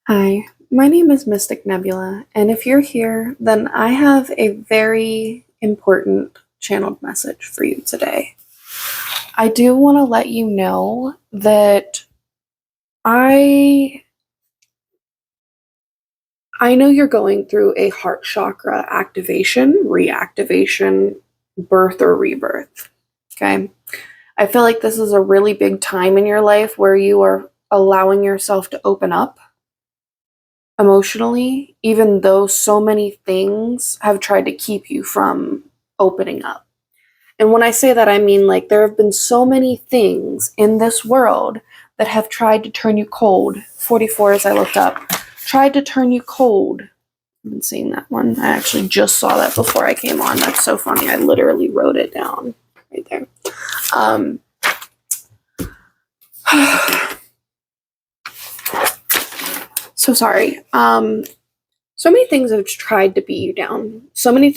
Hi, my name is Mystic Nebula, and if you're here, then I have a very important channeled message for you today. I do want to let you know that I know you're going through a heart chakra activation, reactivation, birth or rebirth. Okay? I feel like this is a really big time in your life where you are allowing yourself to open up emotionally, even though so many things have tried to keep you from opening up. And when I say that, I mean like there have been so many things in this world that have tried to turn you cold. 44, as I looked up, tried to turn you cold. I've been seeing that one. I actually just saw that before I came on. That's so funny. I literally wrote it down right there. So sorry. So many things have tried to beat you down. So many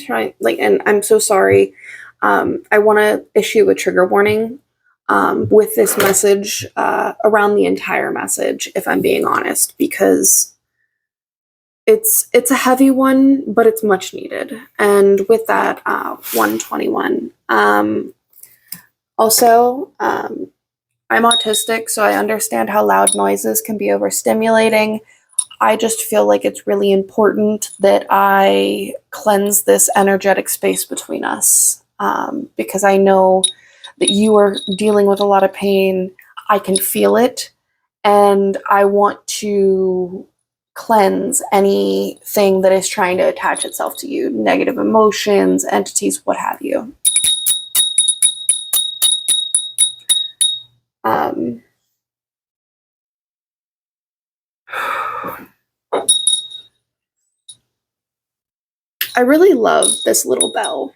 and I'm so sorry. I want to issue a trigger warning with this message around the entire message, if I'm being honest, because it's a heavy one, but it's much needed. And with that, 121. Also, I'm autistic, so I understand how loud noises can be overstimulating. I just feel like it's really important that I cleanse this energetic space between us because I know that you are dealing with a lot of pain. I can feel it, and I want to cleanse anything that is trying to attach itself to you, negative emotions, entities, what have you. I really love this little bell.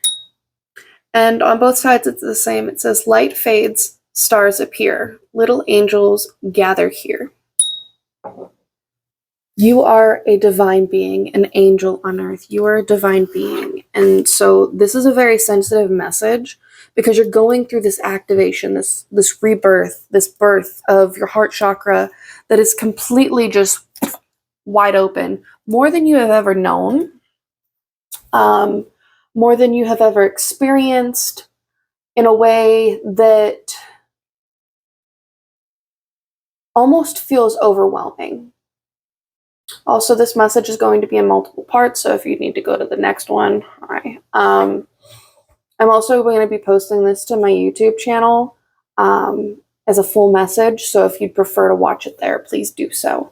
And on both sides, it's the same. It says, light fades, stars appear. Little angels gather here. You are a divine being, an angel on earth. You are a divine being. And so this is a very sensitive message because you're going through this activation, this rebirth, this birth of your heart chakra that is completely just wide open, more than you have ever known, more than you have ever experienced, in a way that almost feels overwhelming. Also, this message is going to be in multiple parts, so if you need to go to the next one, all right. I'm also going to be posting this to my YouTube channel as a full message, so if you'd prefer to watch it there, please do so.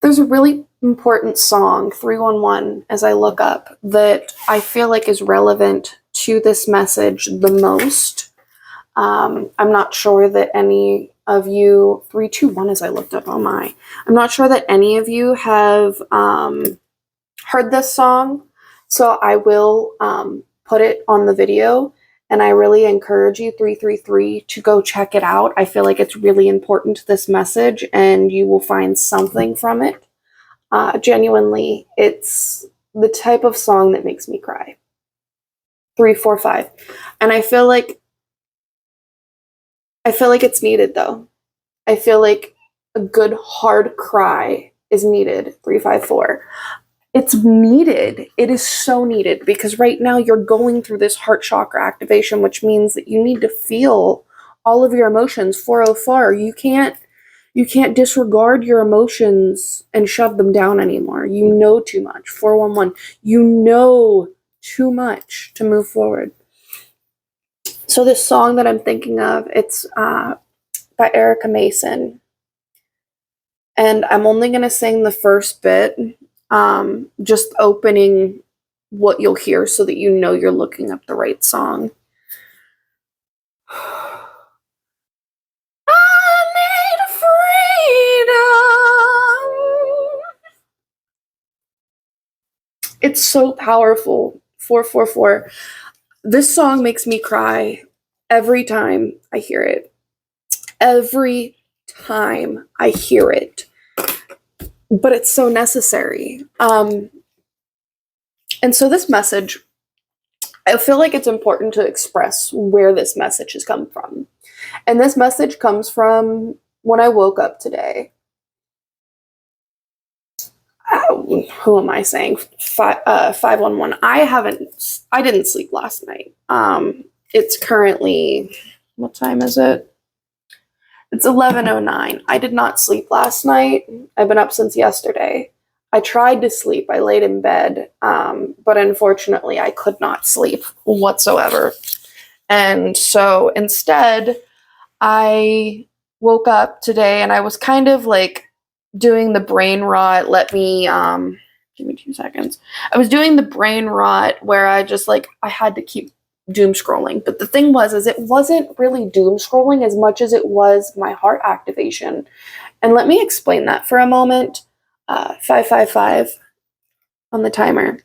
There's a really important song, 311, as I look up, that I feel like is relevant to this message the most. I'm not sure that any of you, 321 as I looked up, oh my, I'm not sure that any of you have heard this song, so I will put it on the video, and I really encourage you, 333, to go check it out. I feel like it's really important to this message, and you will find something from it. Genuinely, it's the type of song that makes me cry. 345. And I feel like it's needed, though. I feel like a good hard cry is needed. 354. It's needed. It is so needed because right now you're going through this heart chakra activation, which means that you need to feel all of your emotions. 404. You can't disregard your emotions and shove them down anymore. You know too much. 411. You know too much to move forward. So this song that I'm thinking of, it's by Erica Mason. And I'm only going to sing the first bit, just opening what you'll hear so that you know you're looking up the right song. I need freedom. It's so powerful. 444. This song makes me cry every time I hear it. Every time I hear it. But it's so necessary. And so this message I feel like it's important to express where this message has come from. And this message comes from when I woke up today. Who am I saying? 511. I didn't sleep last night. It's currently, what time is it? It's 11:09. I did not sleep last night. I've been up since yesterday. I tried to sleep. I laid in bed, but unfortunately I could not sleep whatsoever. And so instead, I woke up today and I was kind of like doing the brain rot. Give me 2 seconds. I was doing the brain rot where I had to keep doom scrolling. But the thing is it wasn't really doom scrolling as much as it was my heart activation. And let me explain that for a moment. 555 on the timer.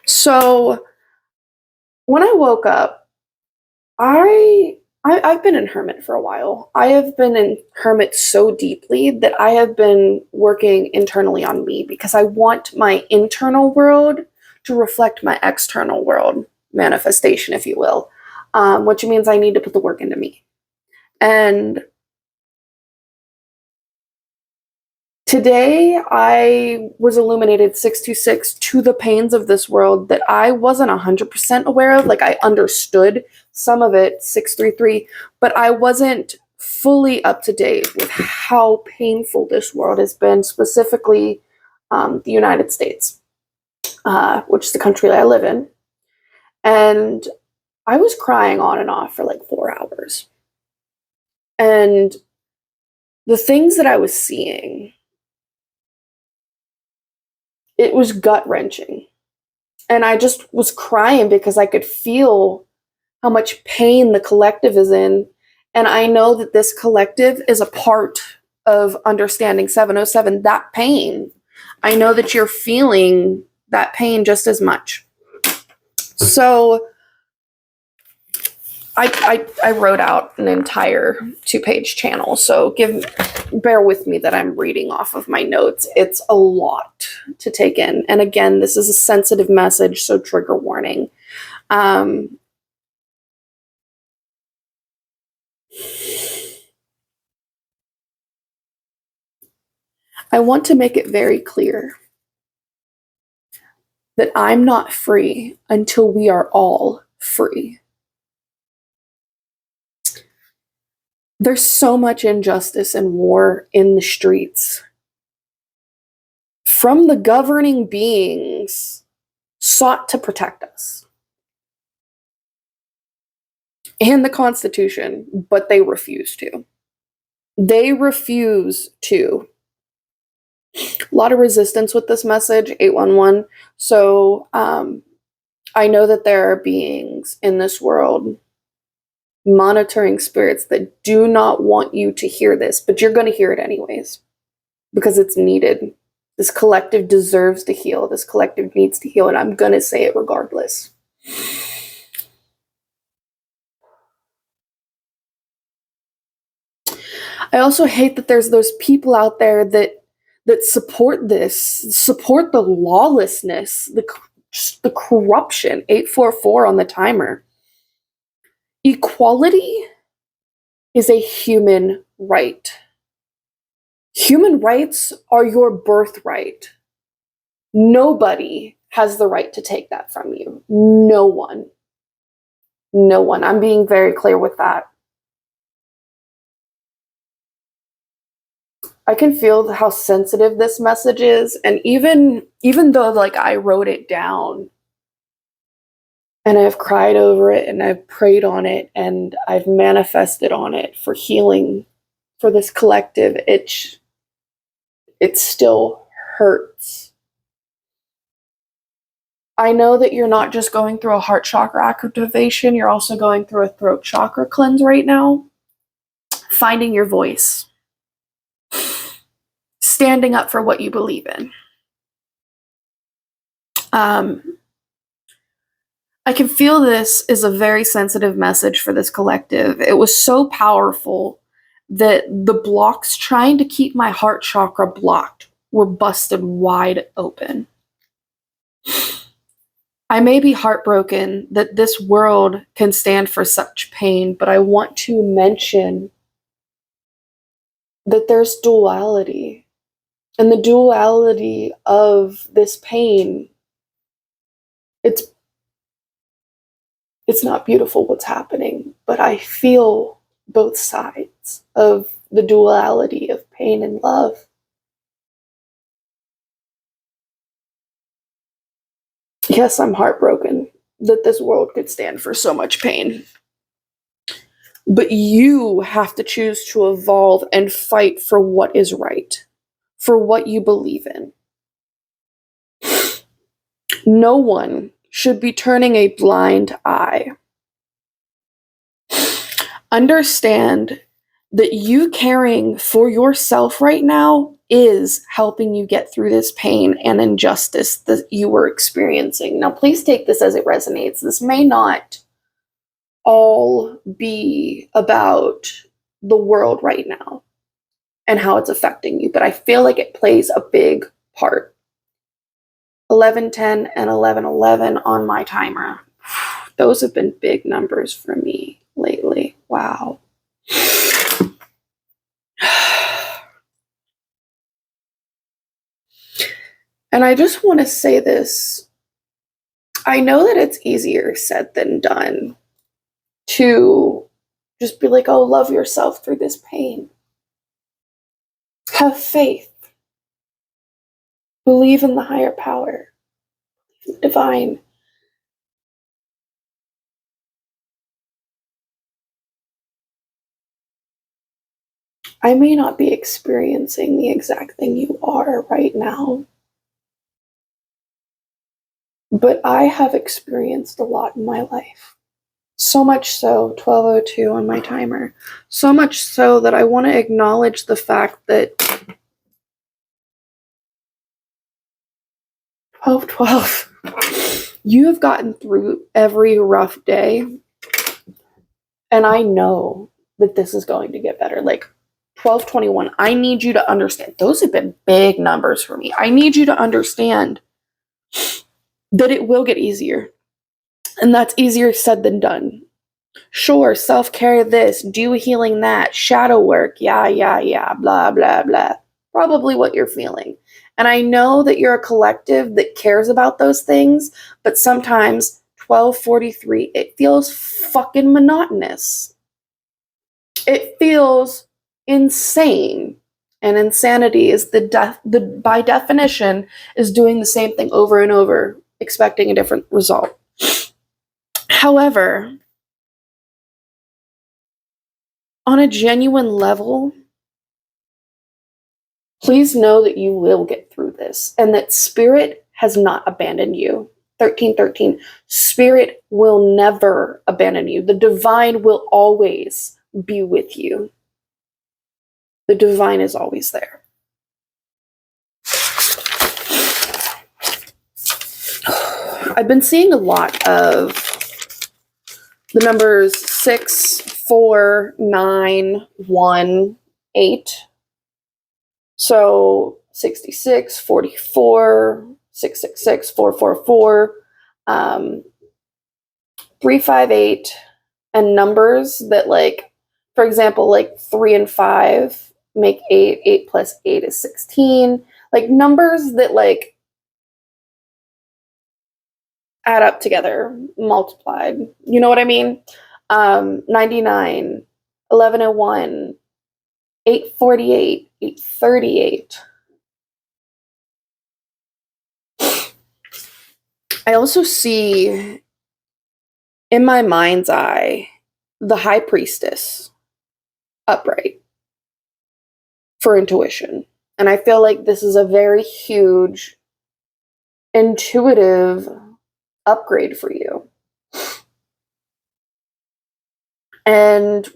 So when I woke up, I've been in hermit for a while. I have been in hermit so deeply that I have been working internally on me because I want my internal world to reflect my external world, manifestation, if you will, which means I need to put the work into me. And today I was illuminated 626 to the pains of this world that I wasn't 100% aware of. Like, I understood some of it, 633, but I wasn't fully up to date with how painful this world has been, specifically the United States, which is the country that I live in. And I was crying on and off for like 4 hours. And the things that I was seeing, it was gut-wrenching. And I just was crying because I could feel how much pain the collective is in. And I know that this collective is a part of understanding 707, that pain. I know that you're feeling that pain just as much. So I wrote out an entire 2-page channel. So bear with me that I'm reading off of my notes. It's a lot to take in. And again, this is a sensitive message, so trigger warning. I want to make it very clear that I'm not free until we are all free. There's so much injustice and war in the streets from the governing beings sought to protect us and the Constitution, but they refuse to. They refuse to. A lot of resistance with this message, 811. So I know that there are beings in this world, monitoring spirits, that do not want you to hear this, but you're going to hear it anyways because it's needed. This collective deserves to heal. This collective needs to heal, and I'm going to say it regardless. I also hate that there's those people out there that support this, support the lawlessness, the corruption. 844 on the timer. Equality is a human right. Human rights are your birthright. Nobody has the right to take that from you. No one. No one. I'm being very clear with that. I can feel how sensitive this message is, and even though like I wrote it down and I've cried over it and I've prayed on it and I've manifested on it for healing for this collective, it still hurts. I know that you're not just going through a heart chakra activation, you're also going through a throat chakra cleanse right now. Finding your voice. Standing up for what you believe in. I can feel this is a very sensitive message for this collective. It was so powerful that the blocks trying to keep my heart chakra blocked were busted wide open. I may be heartbroken that this world can stand for such pain, but I want to mention that there's duality. And the duality of this pain, it's not beautiful what's happening, but I feel both sides of the duality of pain and love. Yes, I'm heartbroken that this world could stand for so much pain. But you have to choose to evolve and fight for what is right, for what you believe in. No one should be turning a blind eye. Understand that you caring for yourself right now is helping you get through this pain and injustice that you were experiencing. Now, please take this as it resonates. This may not all be about the world right now and how it's affecting you, but I feel like it plays a big part. 11:10 and 11:11 on my timer. Those have been big numbers for me lately. Wow. And I just want to say this. I know that it's easier said than done to just be like, oh, love yourself through this pain. Have faith. Believe in the higher power. Divine. I may not be experiencing the exact thing you are right now, but I have experienced a lot in my life. So much so, 12:02 on my timer, so much so that I want to acknowledge the fact that 12:12, you have gotten through every rough day, and I know that this is going to get better. Like 12:21, I need you to understand. Those have been big numbers for me. I need you to understand that it will get easier. And that's easier said than done. Sure, self-care this, do healing that, shadow work, yeah, blah, blah, blah. Probably what you're feeling. And I know that you're a collective that cares about those things, but sometimes 12:43, it feels fucking monotonous. It feels insane. And insanity is by definition is doing the same thing over and over, expecting a different result. However, on a genuine level, please know that you will get through this and that Spirit has not abandoned you. 13:13, Spirit will never abandon you. The divine will always be with you. The divine is always there. I've been seeing a lot of the numbers 6, 4, 9, 1, 8. So 66, 44, 666, 444, 358, and numbers that, like, for example, like 3 and 5 make 8, 8 plus 8 is 16. Like numbers that like add up together, multiplied. You know what I mean? 99, 1101, 848, 838. I also see in my mind's eye the High Priestess upright for intuition. And I feel like this is a very huge intuitive upgrade for you. And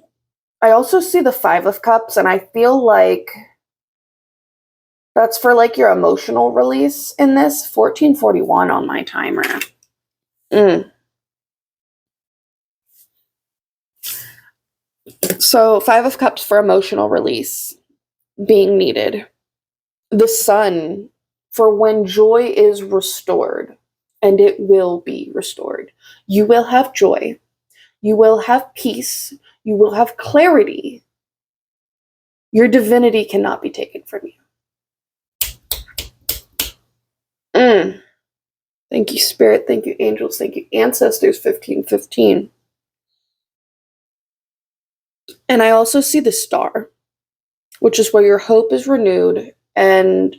I also see the 5 of Cups, and I feel like that's for like your emotional release in this. 1441 on my timer. So 5 of Cups for emotional release being needed. The Sun for when joy is restored. and it will be restored. You will have joy. You will have peace. You will have clarity. Your divinity cannot be taken from you. Thank you, Spirit. Thank you, angels. Thank you, ancestors. 1515. And I also see the star, which is where your hope is renewed and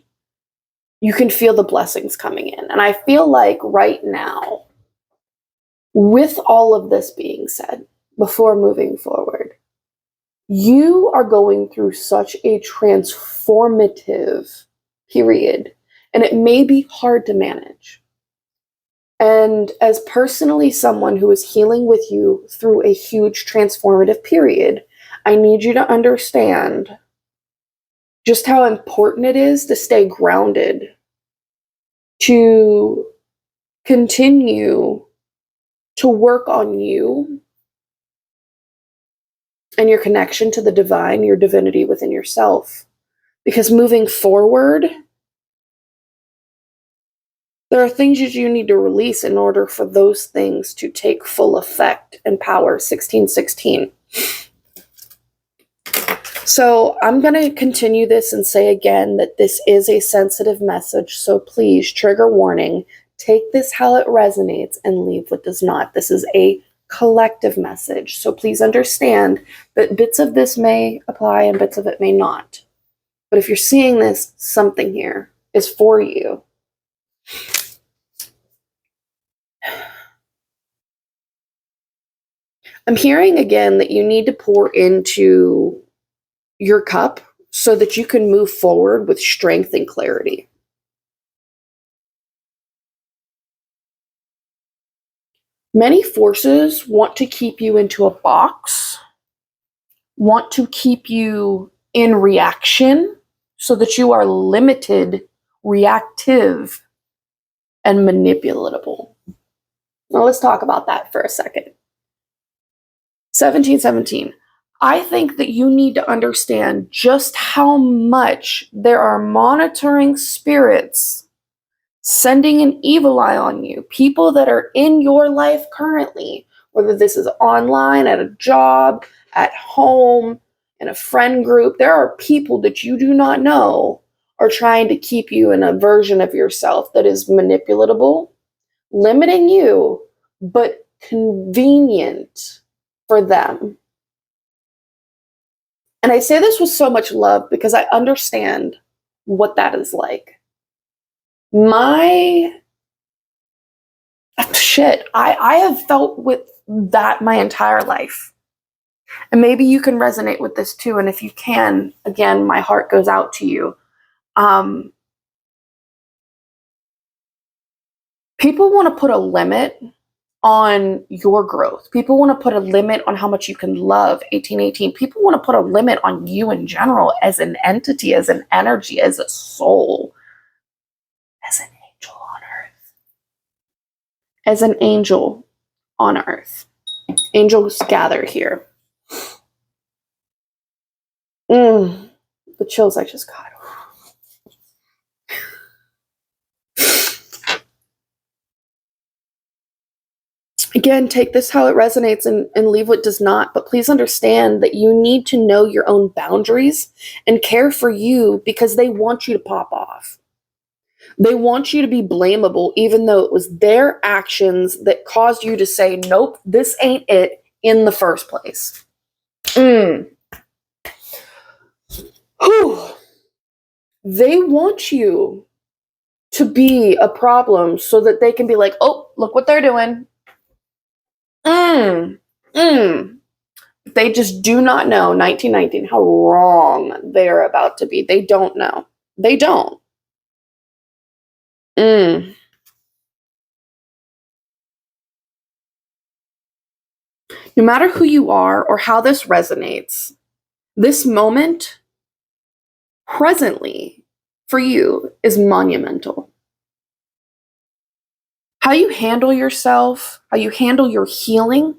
you can feel the blessings coming in. And I feel like right now, with all of this being said, before moving forward, you are going through such a transformative period, and it may be hard to manage. And as personally someone who is healing with you through a huge transformative period, I need you to understand just how important it is to stay grounded, to continue to work on you and your connection to the divine, your divinity within yourself. Because moving forward, there are things that you need to release in order for those things to take full effect and power. 1616. So I'm going to continue this and say again that this is a sensitive message. So please, trigger warning, take this how it resonates and leave what does not. This is a collective message. So please understand that bits of this may apply and bits of it may not. But if you're seeing this, something here is for you. I'm hearing again that you need to pour into your cup so that you can move forward with strength and clarity. Many forces want to keep you into a box, want to keep you in reaction so that you are limited, reactive, and manipulatable. Now let's talk about that for a second. 1717. I think that you need to understand just how much there are monitoring spirits sending an evil eye on you. People that are in your life currently, whether this is online, at a job, at home, in a friend group, there are people that you do not know are trying to keep you in a version of yourself that is manipulatable, limiting you, but convenient for them. And I say this with so much love because I understand what that is like. I have felt with that my entire life. And maybe you can resonate with this too. And if you can, again, my heart goes out to you. People want to put a limit on your growth. People want to put a limit on how much you can love. 1818. People want to put a limit on you in general as an entity, as an energy, as a soul, as an angel on earth. As an angel on earth. Angels gather here. The chills I just got. Again, take this how it resonates and leave what does not. But please understand that you need to know your own boundaries and care for you because they want you to pop off. They want you to be blamable, even though it was their actions that caused you to say, nope, this ain't it in the first place. Whew. They want you to be a problem so that they can be like, oh, look what they're doing. They just do not know, 1919, how wrong they are about to be. They don't know. They don't. No matter who you are or how this resonates, this moment presently for you is monumental. How you handle yourself, how you handle your healing,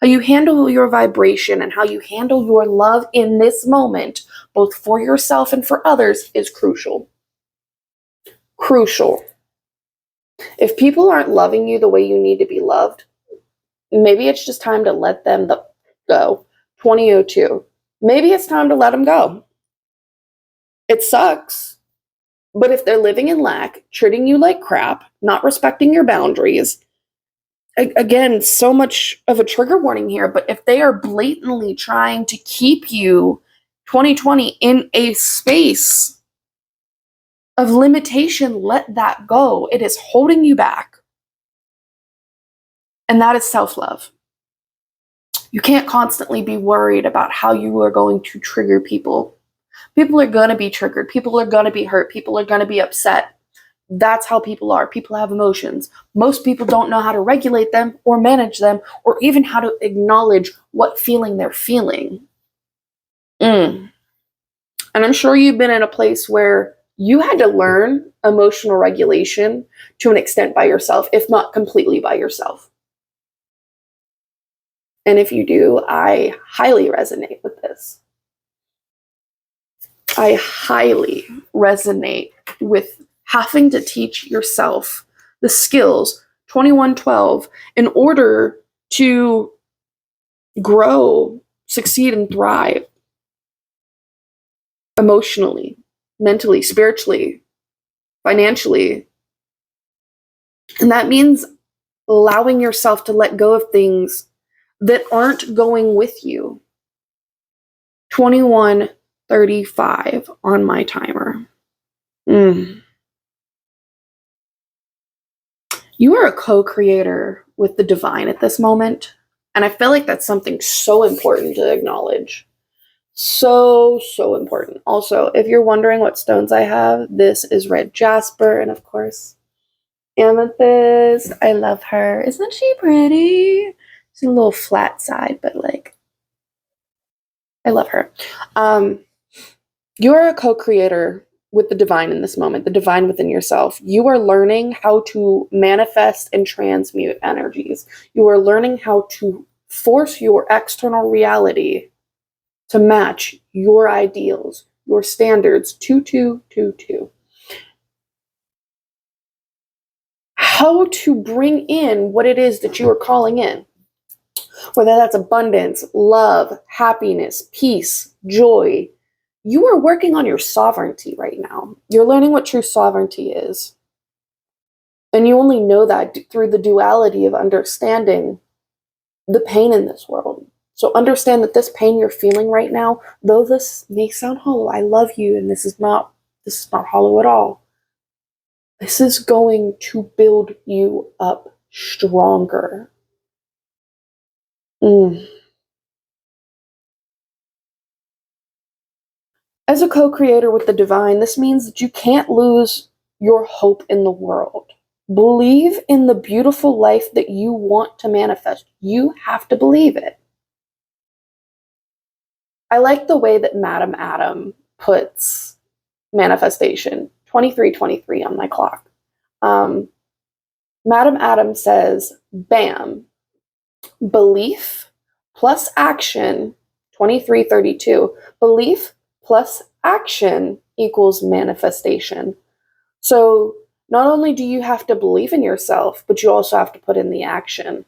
how you handle your vibration, and how you handle your love in this moment, both for yourself and for others, is crucial. Crucial. If people aren't loving you the way you need to be loved, maybe it's just time to let them go. 2002. Maybe it's time to let them go. It sucks. But if they're living in lack, treating you like crap, not respecting your boundaries, again, so much of a trigger warning here, but if they are blatantly trying to keep you 2020 in a space of limitation, let that go. It is holding you back. And that is self-love. You can't constantly be worried about how you are going to trigger people. People are going to be triggered. People are going to be hurt. People are going to be upset. That's how people are. People have emotions. Most people don't know how to regulate them or manage them or even how to acknowledge what feeling they're feeling. And I'm sure you've been in a place where you had to learn emotional regulation to an extent by yourself, if not completely by yourself. And if you do, I highly resonate with this. I highly resonate with having to teach yourself the skills 2112 in order to grow, succeed, and thrive emotionally, mentally, spiritually, financially. And that means allowing yourself to let go of things that aren't going with you. 21:35 on my timer. You are a co-creator with the divine at this moment. And I feel like that's something so important to acknowledge. So important. Also, if you're wondering what stones I have, this is red jasper and, of course, amethyst. I love her. Isn't she pretty? She's a little flat side, but like, I love her. You're a co-creator with the divine in this moment, the divine within yourself. You are learning how to manifest and transmute energies. You are learning how to force your external reality to match your ideals, your standards. 2222. How to bring in what it is that you are calling in. Whether that's abundance, love, happiness, peace, joy. You are working on your sovereignty right now. You're learning what true sovereignty is. And you only know that through the duality of understanding the pain in this world. So understand that this pain you're feeling right now, though this may sound hollow, I love you, and this is not hollow at all. This is going to build you up stronger. As a co-creator with the divine, this means that you can't lose your hope in the world. Believe in the beautiful life that you want to manifest. You have to believe it. I like the way that Madam Adam puts manifestation. 23:23 on my clock. Madam Adam says, bam, belief plus action, 23:32. Belief plus action equals manifestation. So not only do you have to believe in yourself, but you also have to put in the action.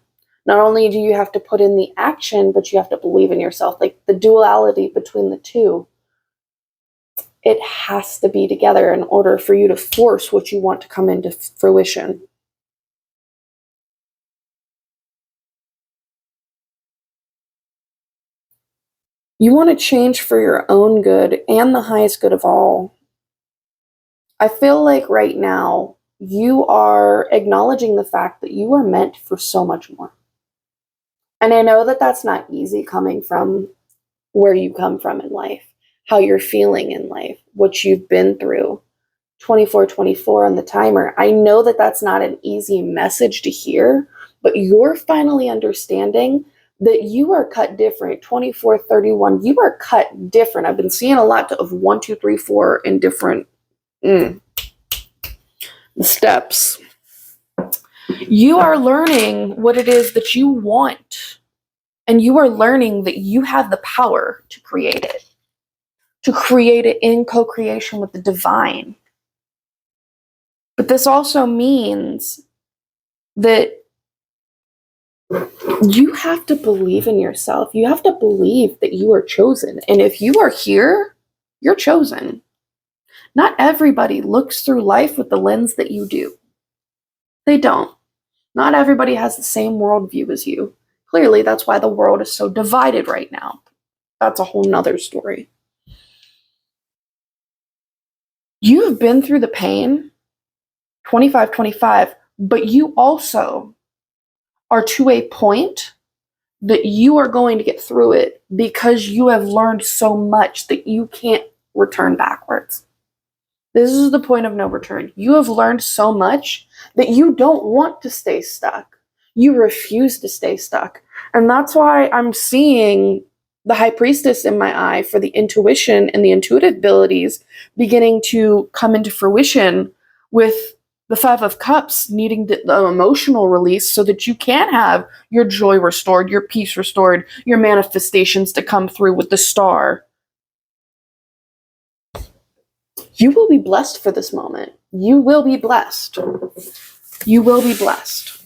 Not only do you have to put in the action, but you have to believe in yourself. Like the duality between the two. It has to be together in order for you to force what you want to come into fruition. You want to change for your own good and the highest good of all. I feel like right now you are acknowledging the fact that you are meant for so much more. And I know that that's not easy coming from where you come from in life, how you're feeling in life, what you've been through. 24:24 on the timer. I know that that's not an easy message to hear, but you're finally understanding that you are cut different. 24:31, you are cut different. I've been seeing a lot of 1, 2, 3, 4 in different steps. You are learning what it is that you want, and you are learning that you have the power to create it in co-creation with the divine. But this also means that you have to believe in yourself. You have to believe that you are chosen. And if you are here, you're chosen. Not everybody looks through life with the lens that you do. They don't. Not everybody has the same worldview as you. Clearly, that's why the world is so divided right now. That's a whole nother story. You have been through the pain, 25, but you also are to a point that you are going to get through it because you have learned so much that you can't return backwards. This is the point of no return. You have learned so much that you don't want to stay stuck. You refuse to stay stuck. And that's why I'm seeing the High Priestess in my eye for the intuition and the intuitive abilities beginning to come into fruition, with the Five of Cups needing the emotional release so that you can have your joy restored, your peace restored, your manifestations to come through with the Star. You will be blessed for this moment. You will be blessed. You will be blessed.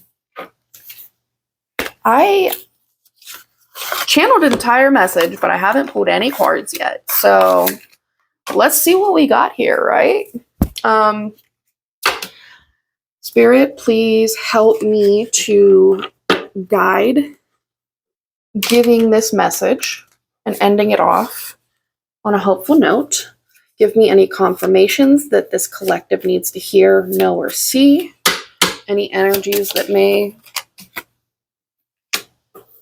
I channeled an entire message, but I haven't pulled any cards yet. So let's see what we got here, right? Spirit, please help me to guide giving this message and ending it off on a hopeful note. Give me any confirmations that this collective needs to hear, know, or see. Any energies that may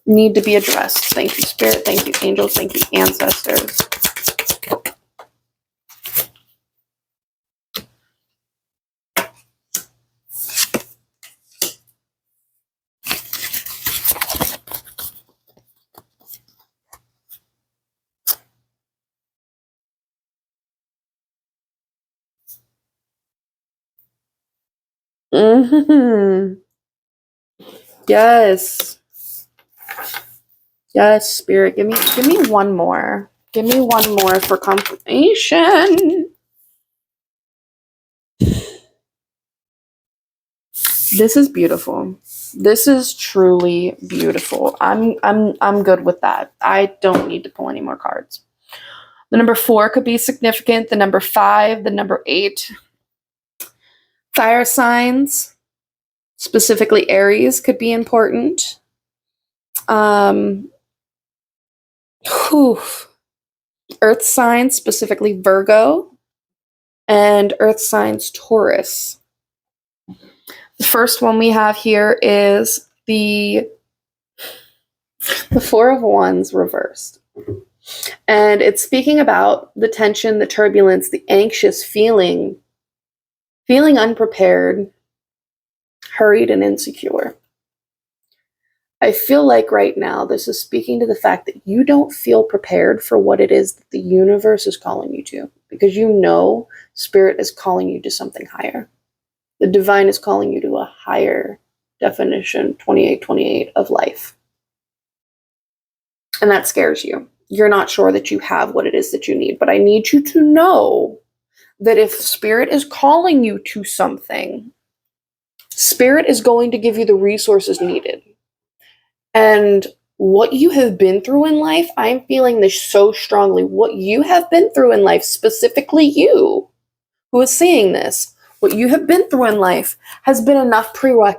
need to be addressed. Thank you, Spirit. Thank you, angels. Thank you, ancestors. Mm-hmm. Yes. Yes, Spirit. Give me one more. Give me one more for confirmation. This is beautiful. This is truly beautiful. I'm good with that. I don't need to pull any more cards. The number 4 could be significant. The number 5, the number 8. Fire signs, specifically Aries, could be important. Earth signs, specifically Virgo, and earth signs Taurus. The first one we have here is the 4 of Wands reversed. And it's speaking about the tension, the turbulence, the anxious feeling unprepared, hurried, and insecure. I feel like right now this is speaking to the fact that you don't feel prepared for what it is that the universe is calling you to, because you know Spirit is calling you to something higher. The divine is calling you to a higher definition, 2828, of life. And that scares you. You're not sure that you have what it is that you need, but I need you to know that if Spirit is calling you to something, Spirit is going to give you the resources needed. And what you have been through in life, I'm feeling this so strongly. What you have been through in life, specifically you who is seeing this, what you have been through in life has been enough I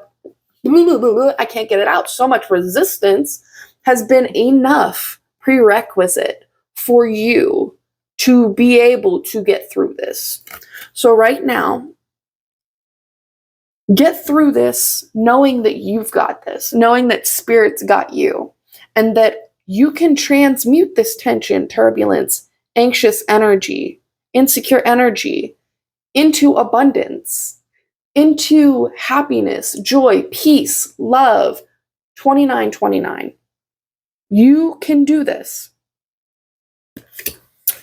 can't get it out. So much resistance has been enough prerequisite for you to be able to get through this. So right now, get through this knowing that you've got this, knowing that Spirit's got you, and that you can transmute this tension, turbulence, anxious energy, insecure energy into abundance, into happiness, joy, peace, love. 2929. You can do this.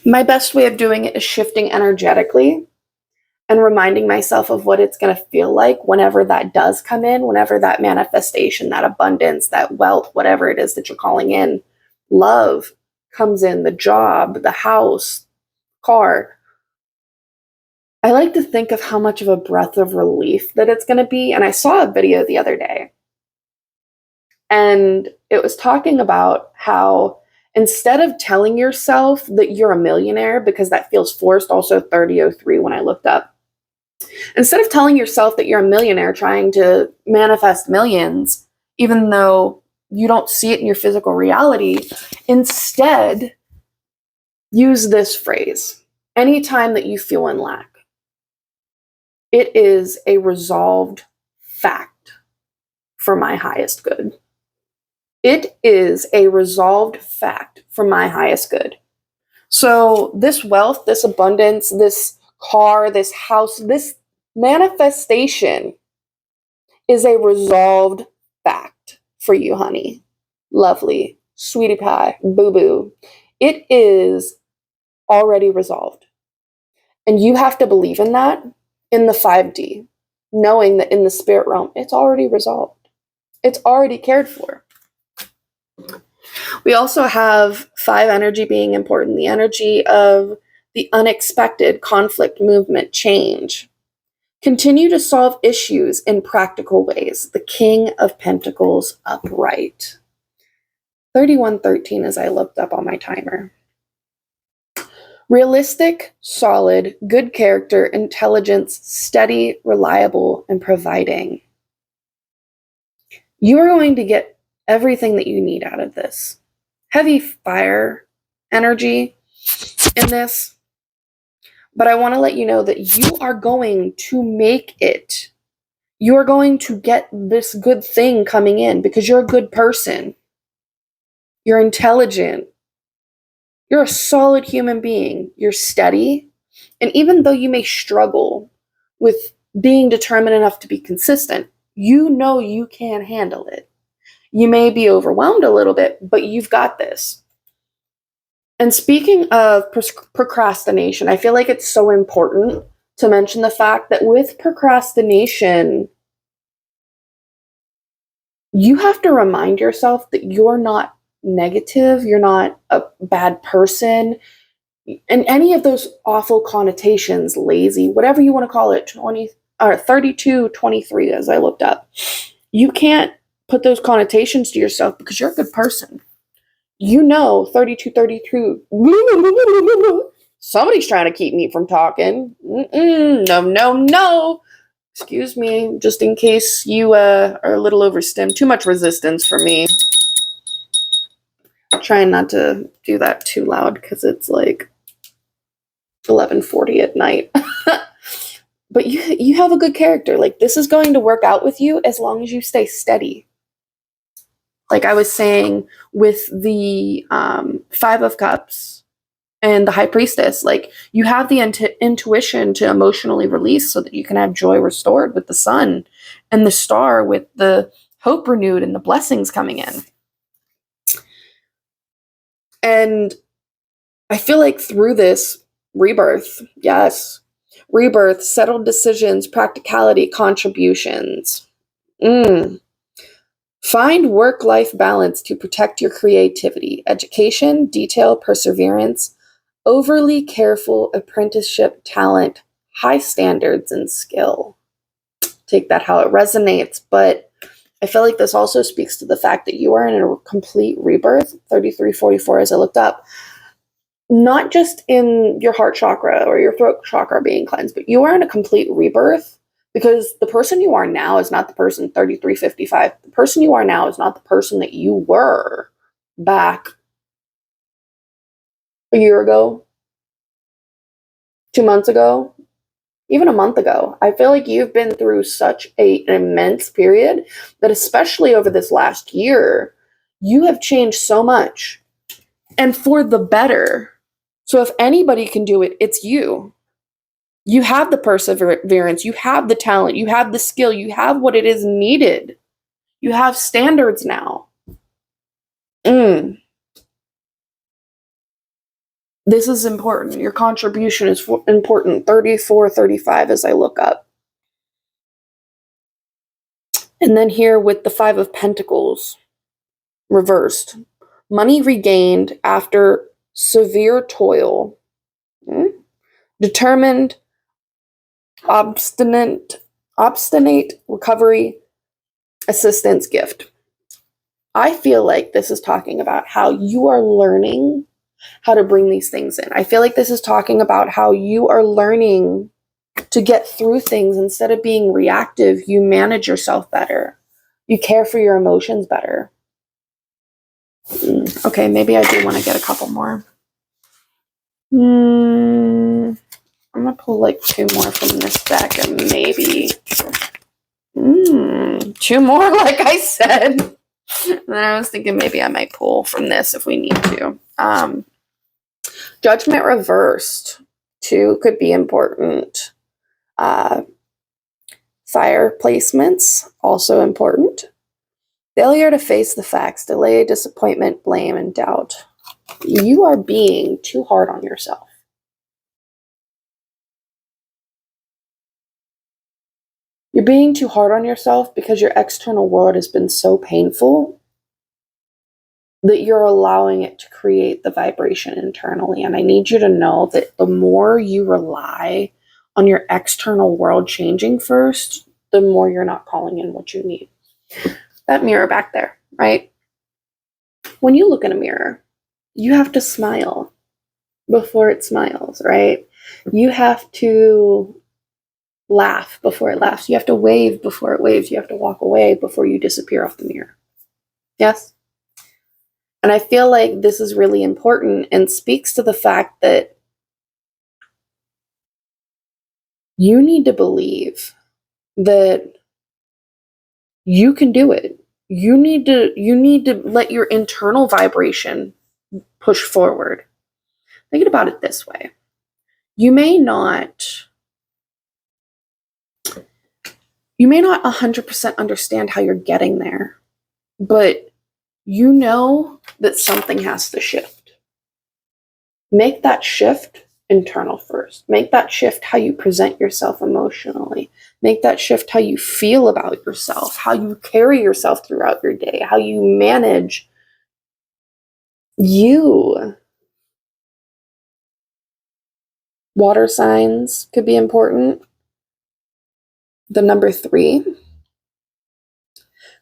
My best way of doing it is shifting energetically and reminding myself of what it's going to feel like whenever that does come in, whenever that manifestation, that abundance, that wealth, whatever it is that you're calling in, love comes in, the job, the house, car. I like to think of how much of a breath of relief that it's going to be. And I saw a video the other day, and it was talking about how instead of telling yourself that you're a millionaire, because that feels forced, also 3003 when I looked up, instead of telling yourself that you're a millionaire trying to manifest millions, even though you don't see it in your physical reality, instead use this phrase anytime that you feel in lack. It is a resolved fact for my highest good. It is a resolved fact for my highest good. So this wealth, this abundance, this car, this house, this manifestation is a resolved fact for you, honey. Lovely, sweetie pie, boo-boo. It is already resolved. And you have to believe in that in the 5D, knowing that in the spirit realm, it's already resolved. It's already cared for. We also have 5 energy being important, the energy of the unexpected, conflict, movement, change. Continue to solve issues in practical ways. The King of Pentacles upright. 3113 as I looked up on my timer. Realistic, solid, good character, intelligence, steady, reliable, and providing. You are going to get everything that you need out of this. Heavy fire energy in this. But I want to let you know that you are going to make it. You are going to get this good thing coming in because you're a good person. You're intelligent. You're a solid human being. You're steady. And even though you may struggle with being determined enough to be consistent, you know you can handle it. You may be overwhelmed a little bit, but you've got this. And speaking of procrastination, I feel like it's so important to mention the fact that with procrastination, you have to remind yourself that you're not negative, you're not a bad person, and any of those awful connotations, lazy, whatever you want to call it, 20 or 3223 as I looked up. You can't put those connotations to yourself because you're a good person. You know, 3232. Somebody's trying to keep me from talking. No. Excuse me, just in case you are a little overstimmed. Too much resistance for me. I'm trying not to do that too loud because it's like 11:40 at night. But you have a good character. Like, this is going to work out with you as long as you stay steady. Like I was saying with the 5 of Cups and the High Priestess, like you have the intuition to emotionally release so that you can have joy restored with the Sun and the Star with the hope renewed and the blessings coming in. And I feel like through this rebirth, yes, rebirth, settled decisions, practicality, contributions. Find work-life balance to protect your creativity, education, detail, perseverance, overly careful apprenticeship, talent, high standards, and skill. Take that how it resonates, but I feel like this also speaks to the fact that you are in a complete rebirth, 3344 as I looked up, not just in your heart chakra or your throat chakra being cleansed, but you are in a complete rebirth because the person you are now is not the person 3355. The person you are now is not the person that you were back a year ago, 2 months ago, even a month ago. I feel like you've been through such an immense period that especially over this last year, you have changed so much and for the better. So if anybody can do it, it's you. You have the perseverance, you have the talent, you have the skill, you have what it is needed. You have standards now. This is important. Your contribution is important. 3435 as I look up. And then here with the 5 of Pentacles reversed. Money regained after severe toil. Determined obstinate recovery assistance gift. I feel like this is talking about how you are learning how to bring these things in. I feel like this is talking about how you are learning to get through things. Instead of being reactive, you manage yourself better. You care for your emotions better. Okay, maybe I do want to get a couple more. I'm going to pull like 2 more from this deck and maybe 2 more, like I said. And then I was thinking maybe I might pull from this if we need to. Judgment reversed, 2 could be important. Fire placements, also important. Failure to face the facts, delay, disappointment, blame, and doubt. You are being too hard on yourself. You're being too hard on yourself because your external world has been so painful that you're allowing it to create the vibration internally. And I need you to know that the more you rely on your external world changing first, the more you're not calling in what you need. That mirror back there, right? When you look in a mirror, you have to smile before it smiles, right? You have to laugh before it laughs. You have to wave before it waves. You have to walk away before you disappear off the mirror. Yes? And I feel like this is really important and speaks to the fact that you need to believe that you can do it. You need to let your internal vibration push forward. Think about it this way. You may not 100% understand how you're getting there, but you know that something has to shift. Make that shift internal first. Make that shift how you present yourself emotionally. Make that shift how you feel about yourself, how you carry yourself throughout your day, how you manage you. Water signs could be important. The number 3.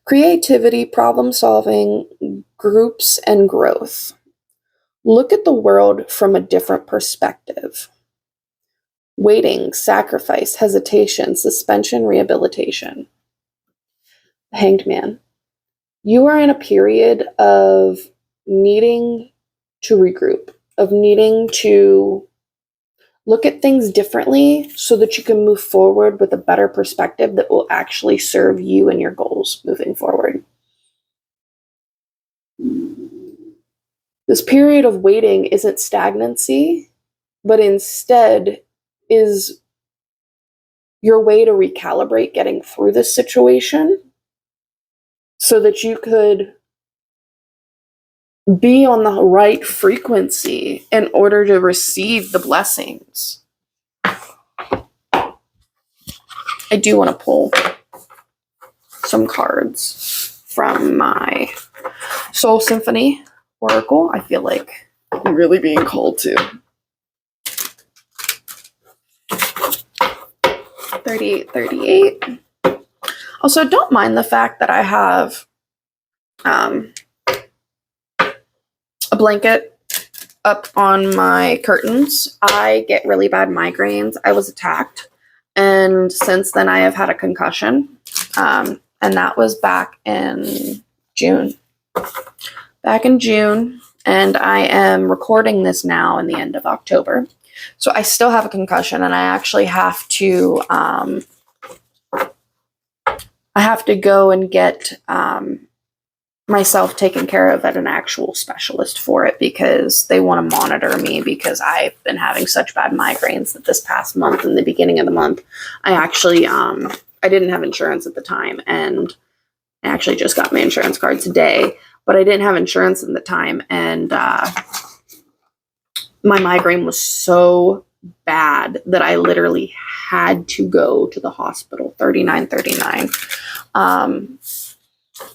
Creativity, problem solving, groups, and growth. Look at the world from a different perspective. Waiting, sacrifice, hesitation, suspension, rehabilitation. Hanged Man. You are in a period of needing to regroup, of needing to look at things differently so that you can move forward with a better perspective that will actually serve you and your goals moving forward. This period of waiting isn't stagnancy, but instead is your way to recalibrate getting through this situation so that you could be on the right frequency in order to receive the blessings. I do want to pull some cards from my Soul Symphony Oracle. I feel like I'm really being called to. 3838. Also, don't mind the fact that I have a blanket up on my curtains. I get really bad migraines. I was attacked, and since then I have had a concussion, and that was back in June. And I am recording this now in the end of October. So I still have a concussion, and I actually have to go and get myself taken care of at an actual specialist for it, because they want to monitor me, because I've been having such bad migraines that this past month, in the beginning of the month, I actually I didn't have insurance at the time, and I actually just got my insurance card today, but I didn't have insurance at the time, and my migraine was so bad that I literally had to go to the hospital. 3939.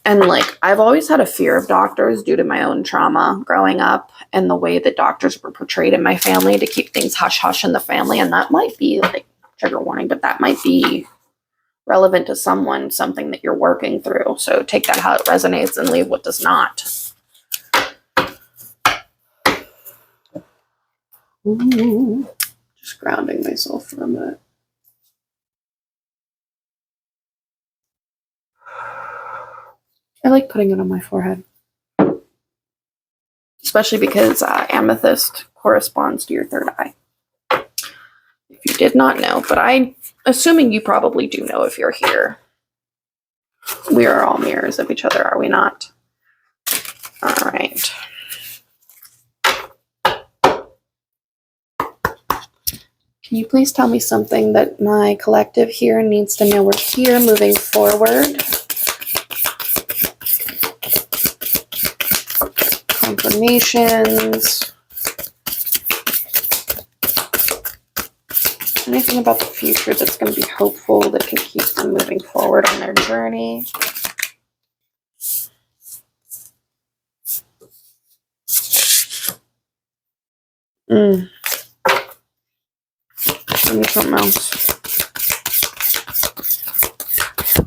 And like, I've always had a fear of doctors due to my own trauma growing up and the way that doctors were portrayed in my family to keep things hush hush in the family. And that might be like trigger warning, but that might be relevant to someone, something that you're working through. So take that how it resonates and leave what does not. Ooh, just grounding myself for a minute. I like putting it on my forehead, especially because amethyst corresponds to your third eye. If you did not know, but I'm assuming you probably do know if you're here. We are all mirrors of each other, are we not? All right. Can you please tell me something that my collective here needs to know we're here moving forward? Confirmations. Anything about the future that's going to be hopeful that can keep them moving forward on their journey? Give me something else.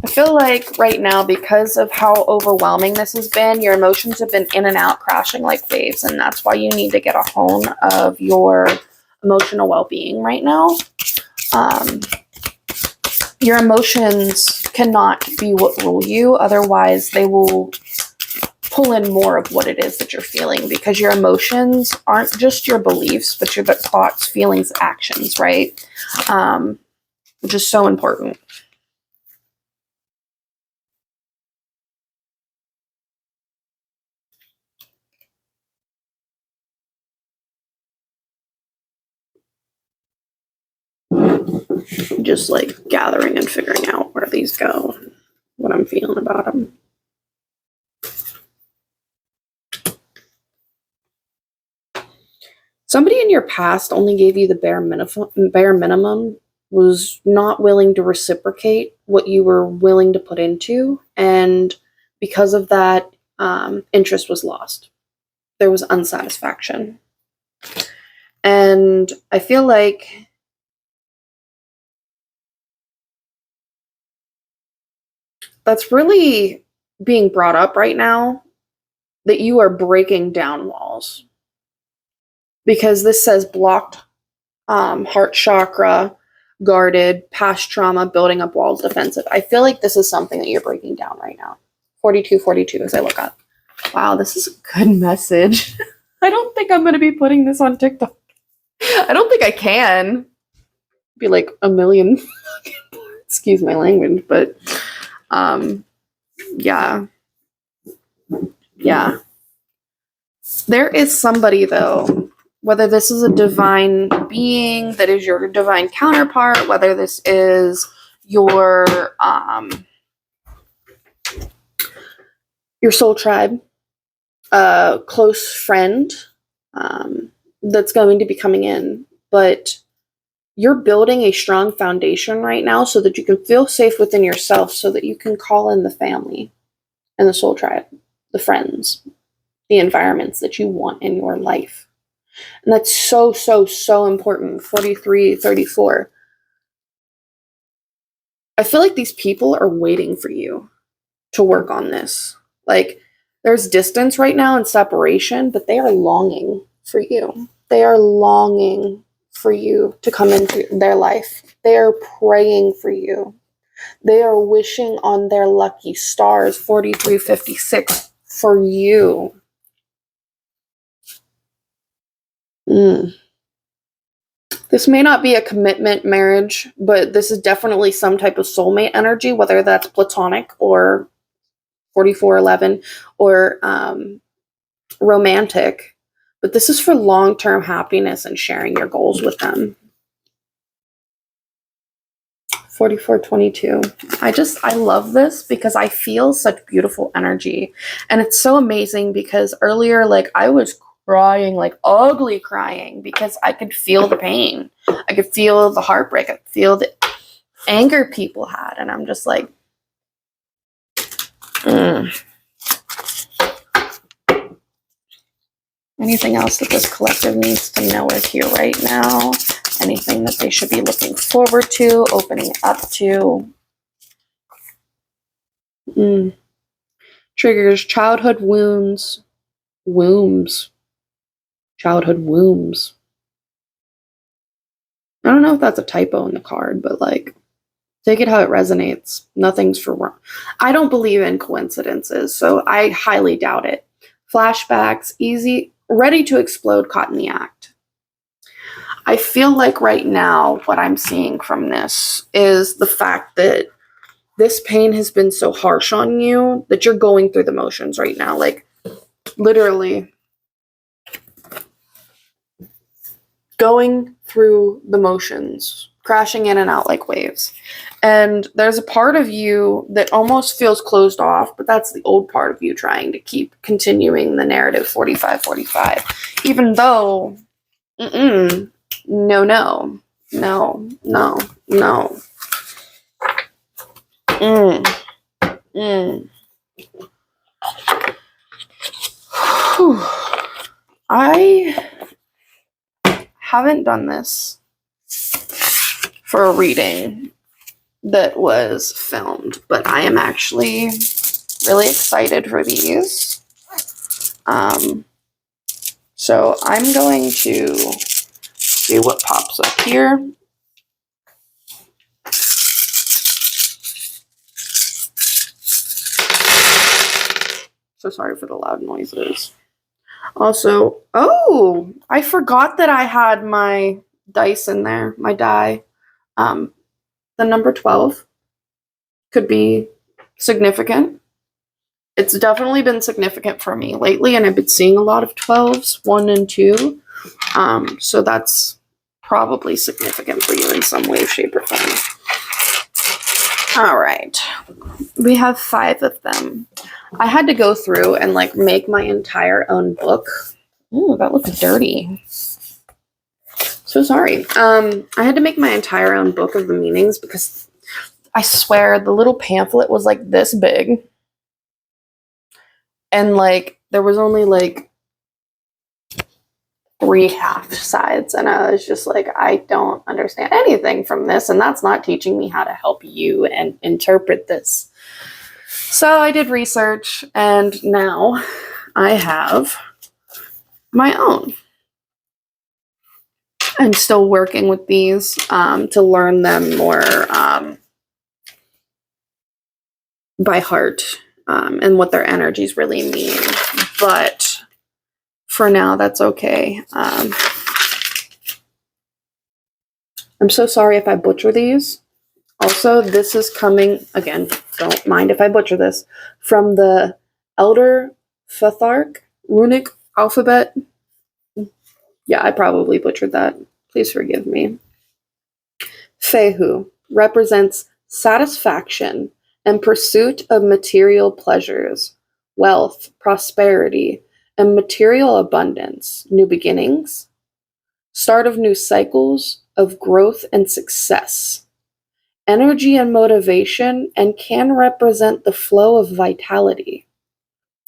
I feel like right now, because of how overwhelming this has been, your emotions have been in and out, crashing like waves, and that's why you need to get a hold of your emotional well-being right now. Your emotions cannot be what rule you, otherwise they will pull in more of what it is that you're feeling, because your emotions aren't just your beliefs, but your thoughts, feelings, actions, right? Which is so important. Just like gathering and figuring out where these go, what I'm feeling about them. Somebody in your past only gave you the bare minimum, was not willing to reciprocate what you were willing to put into, and because of that, interest was lost. There was unsatisfaction. And I feel like that's really being brought up right now, that you are breaking down walls. Because this says blocked heart chakra, guarded, past trauma, building up walls, defensive. I feel like this is something that you're breaking down right now. 4242 as I look up. Wow, this is a good message. I don't think I'm going to be putting this on TikTok. I don't think I can. Be like a million. Excuse my language, but yeah. Yeah. There is somebody, though, whether this is a divine being that is your divine counterpart, whether this is your soul tribe, a close friend that's going to be coming in, but you're building a strong foundation right now so that you can feel safe within yourself, so that you can call in the family and the soul tribe, the friends, the environments that you want in your life. And that's so, so, so important. 4334. I feel like these people are waiting for you to work on this. Like, there's distance right now and separation, but they are longing for you. They are longing for you to come into their life. They are praying for you. They are wishing on their lucky stars, 4356, for you. This may not be a commitment marriage, but this is definitely some type of soulmate energy, whether that's platonic or 4411 or romantic. But this is for long-term happiness and sharing your goals with them. 4422. I love this because I feel such beautiful energy. And it's so amazing because earlier, like, I was crying, like ugly crying, because I could feel the pain. I could feel the heartbreak. I could feel the anger people had. And I'm just like, Anything else that this collective needs to know is here right now? anything that they should be looking forward to, opening up to. Triggers childhood wounds. Childhood wombs. I don't know if that's a typo in the card, but like, take it how it resonates. Nothing's for wrong. I don't believe in coincidences, so I highly doubt it. Flashbacks, easy, ready to explode, caught in the act. I feel like right now what I'm seeing from this is the fact that this pain has been so harsh on you that you're going through the motions right now. Like, literally going through the motions, crashing in and out like waves. And there's a part of you that almost feels closed off, but that's the old part of you trying to keep continuing the narrative 45-45. Even though, no. I haven't done this for a reading that was filmed, but I am actually really excited for these. So I'm going to see what pops up here. So sorry for the loud noises. Also, oh, I forgot that I had my dice in there, my die. The number 12 could be significant. It's definitely been significant for me lately, and I've been seeing a lot of 12s, 1 and 2. So that's probably significant for you in some way, shape, or form. All right. We have 5 of them. I had to go through and like make my entire own book. Ooh, that looks dirty. So sorry. I had to make my entire own book of the meanings because I swear the little pamphlet was like this big. And like there was only like 3 half sides, and I was just like, I don't understand anything from this, and that's not teaching me how to help you and interpret this. So I did research, and now I have my own. I'm still working with these to learn them more by heart and what their energies really mean. But for now, that's okay. I'm so sorry if I butcher these. Also, this is coming, again, don't mind if I butcher this, from the Elder Futhark runic alphabet. Yeah, I probably butchered that. Please forgive me. Fehu represents satisfaction and pursuit of material pleasures, wealth, prosperity, and material abundance, new beginnings, start of new cycles of growth and success, energy and motivation, and can represent the flow of vitality.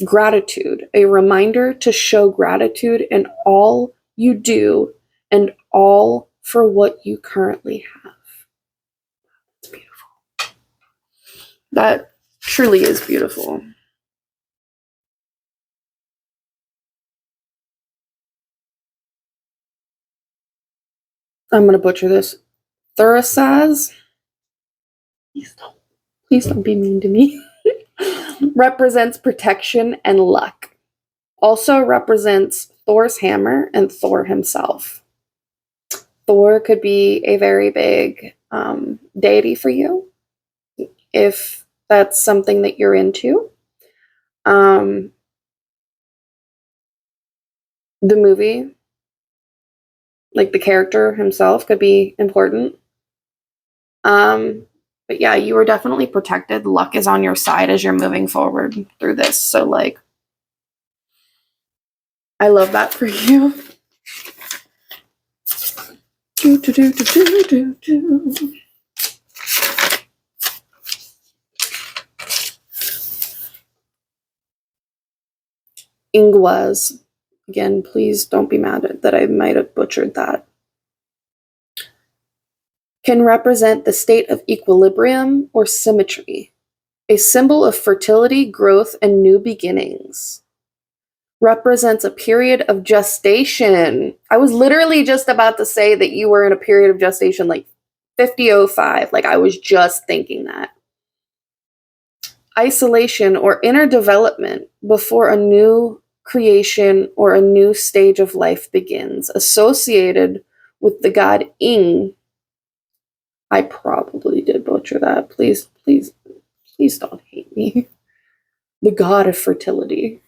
Gratitude, a reminder to show gratitude in all you do and all for what you currently have. It's beautiful. That truly is beautiful. I'm going to butcher this. Thurasaz. Please don't be mean to me. Represents protection and luck. Also represents Thor's hammer and Thor himself. Thor could be a very big deity for you, if that's something that you're into. The movie, like the character himself, could be important. But yeah, you are definitely protected. Luck is on your side as you're moving forward through this. So like, I love that for you. Ingwaz. Again, please don't be mad that I might have butchered that. can represent the state of equilibrium or symmetry, a symbol of fertility, growth, and new beginnings. Represents a period of gestation. I was literally just about to say that you were in a period of gestation like 5005. Like I was just thinking that. Isolation or inner development before a new creation or a new stage of life begins, associated with the god Ing. I probably did butcher that. Please, please, please don't hate me. The god of fertility.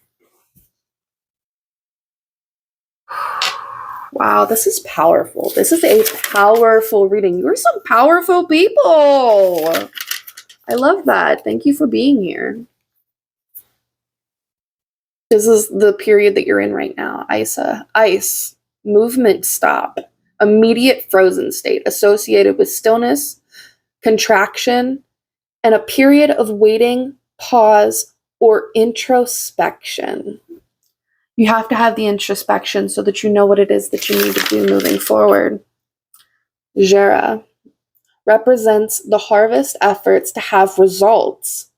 Wow, this is powerful. This is a powerful reading. You're some powerful people. I love that. Thank you for being here. This is the period that you're in right now. Ice. Movement stop. Immediate frozen state associated with stillness, contraction, and a period of waiting, pause, or introspection. You have to have the introspection so that you know what it is that you need to do moving forward. Jera represents the harvest efforts to have results.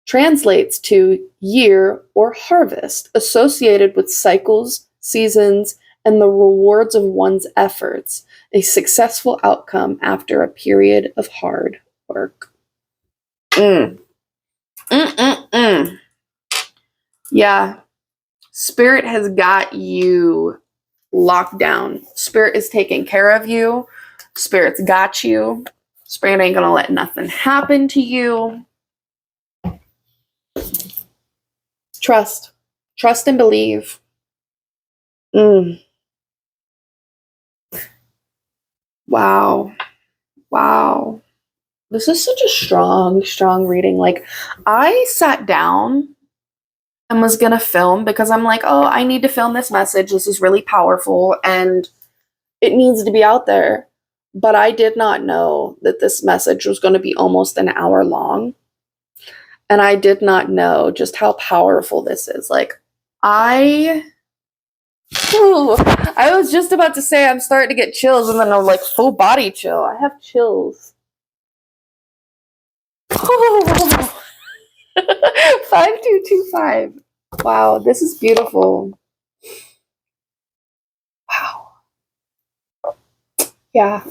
Translates to year or harvest, associated with cycles, seasons, and the rewards of one's efforts. A successful outcome after a period of hard work. Yeah. Spirit has got you locked down. Spirit is taking care of you. Spirit's got you. Spirit ain't gonna let nothing happen to you. Trust. Trust and believe. Wow. Wow. This is such a strong reading. Like, I sat down and was gonna film because I'm like, oh, I need to film this message. This is really powerful and it needs to be out there. But I did not know that this message was going to be almost an hour long. And I did not know just how powerful this is. Like, I was just about to say I'm starting to get chills, and then I'm like, full body chill. I have chills. 5225. Wow, this is beautiful. Wow. Yeah.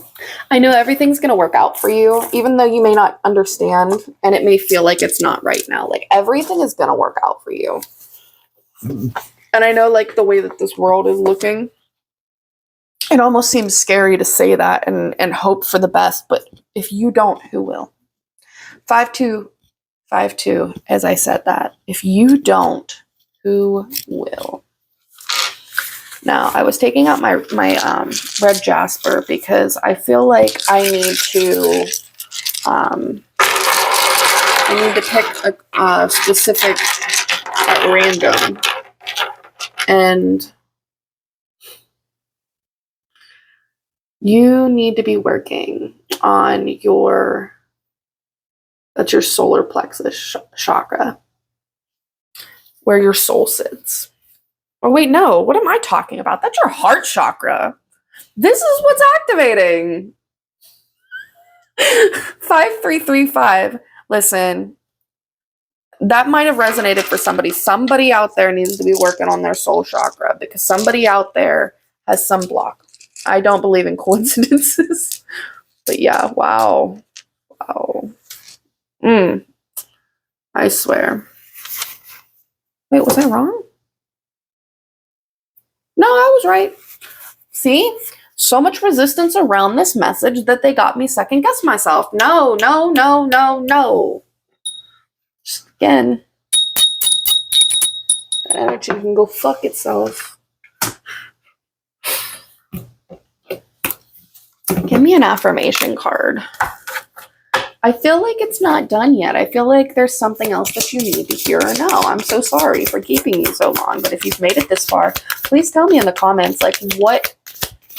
I know everything's going to work out for you, even though you may not understand and it may feel like it's not right now. Like, everything is going to work out for you. And I know, like, the way that this world is looking, it almost seems scary to say that and hope for the best. But if you don't, who will? 5252, as I said that. If you don't, who will? Now, I was taking out my red jasper because I feel like I need to pick a specific at random, and you need to be working on your solar plexus chakra, where your soul sits. Oh, wait, no. What am I talking about? That's your heart chakra. This is what's activating. 5335. Listen, that might have resonated for somebody. Somebody out there needs to be working on their soul chakra because somebody out there has some block. I don't believe in coincidences. But yeah, wow. Wow. I swear. Wait, was I wrong? No, I was right. See? So much resistance around this message that they got me second guess myself. No. Just again, that energy can go fuck itself. Give me an affirmation card. I feel like it's not done yet. I feel like there's something else that you need to hear or know. I'm so sorry for keeping you so long, but if you've made it this far, please tell me in the comments, like, what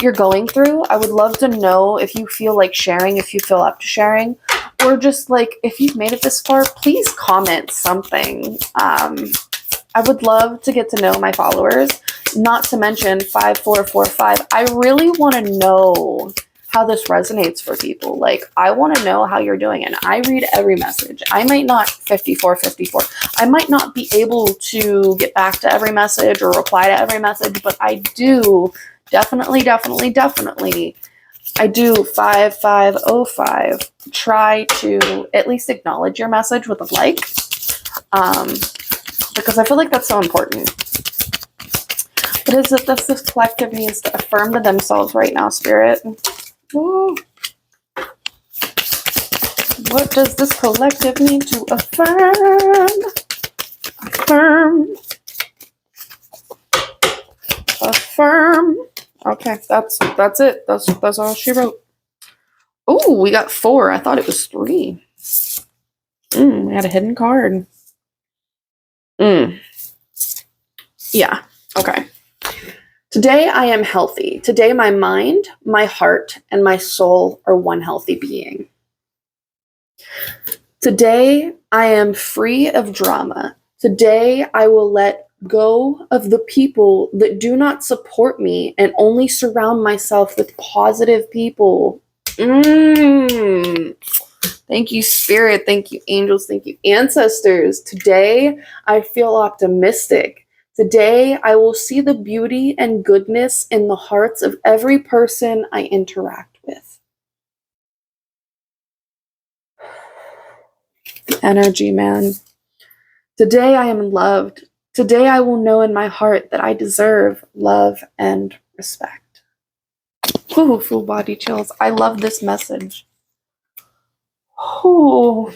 you're going through. I would love to know if you feel like sharing, if you feel up to sharing, or just, like, if you've made it this far, please comment something. I would love to get to know my followers, not to mention 5445. I really want to know how this resonates for people. Like, I want to know how you're doing, and I read every message. I might not 54. I might not be able to get back to every message or reply to every message, but I do definitely I do 5505 try to at least acknowledge your message with a like, because I feel like that's so important. What is it that this collective needs to affirm to themselves right now, Spirit? Ooh. What does this collective need to affirm? Affirm. Okay, that's it. That's all she wrote. Oh, we got 4. I thought it was 3. We had a hidden card. Yeah. Okay. Today I am healthy. Today my mind, my heart, and my soul are one healthy being. Today I am free of drama. Today I will let go of the people that do not support me and only surround myself with positive people. Thank you, Spirit. Thank you, angels. Thank you, ancestors. Today I feel optimistic. Today I will see the beauty and goodness in the hearts of every person I interact with. Energy, man. Today I am loved. Today I will know in my heart that I deserve love and respect. Ooh, full body chills. I love this message. Ooh,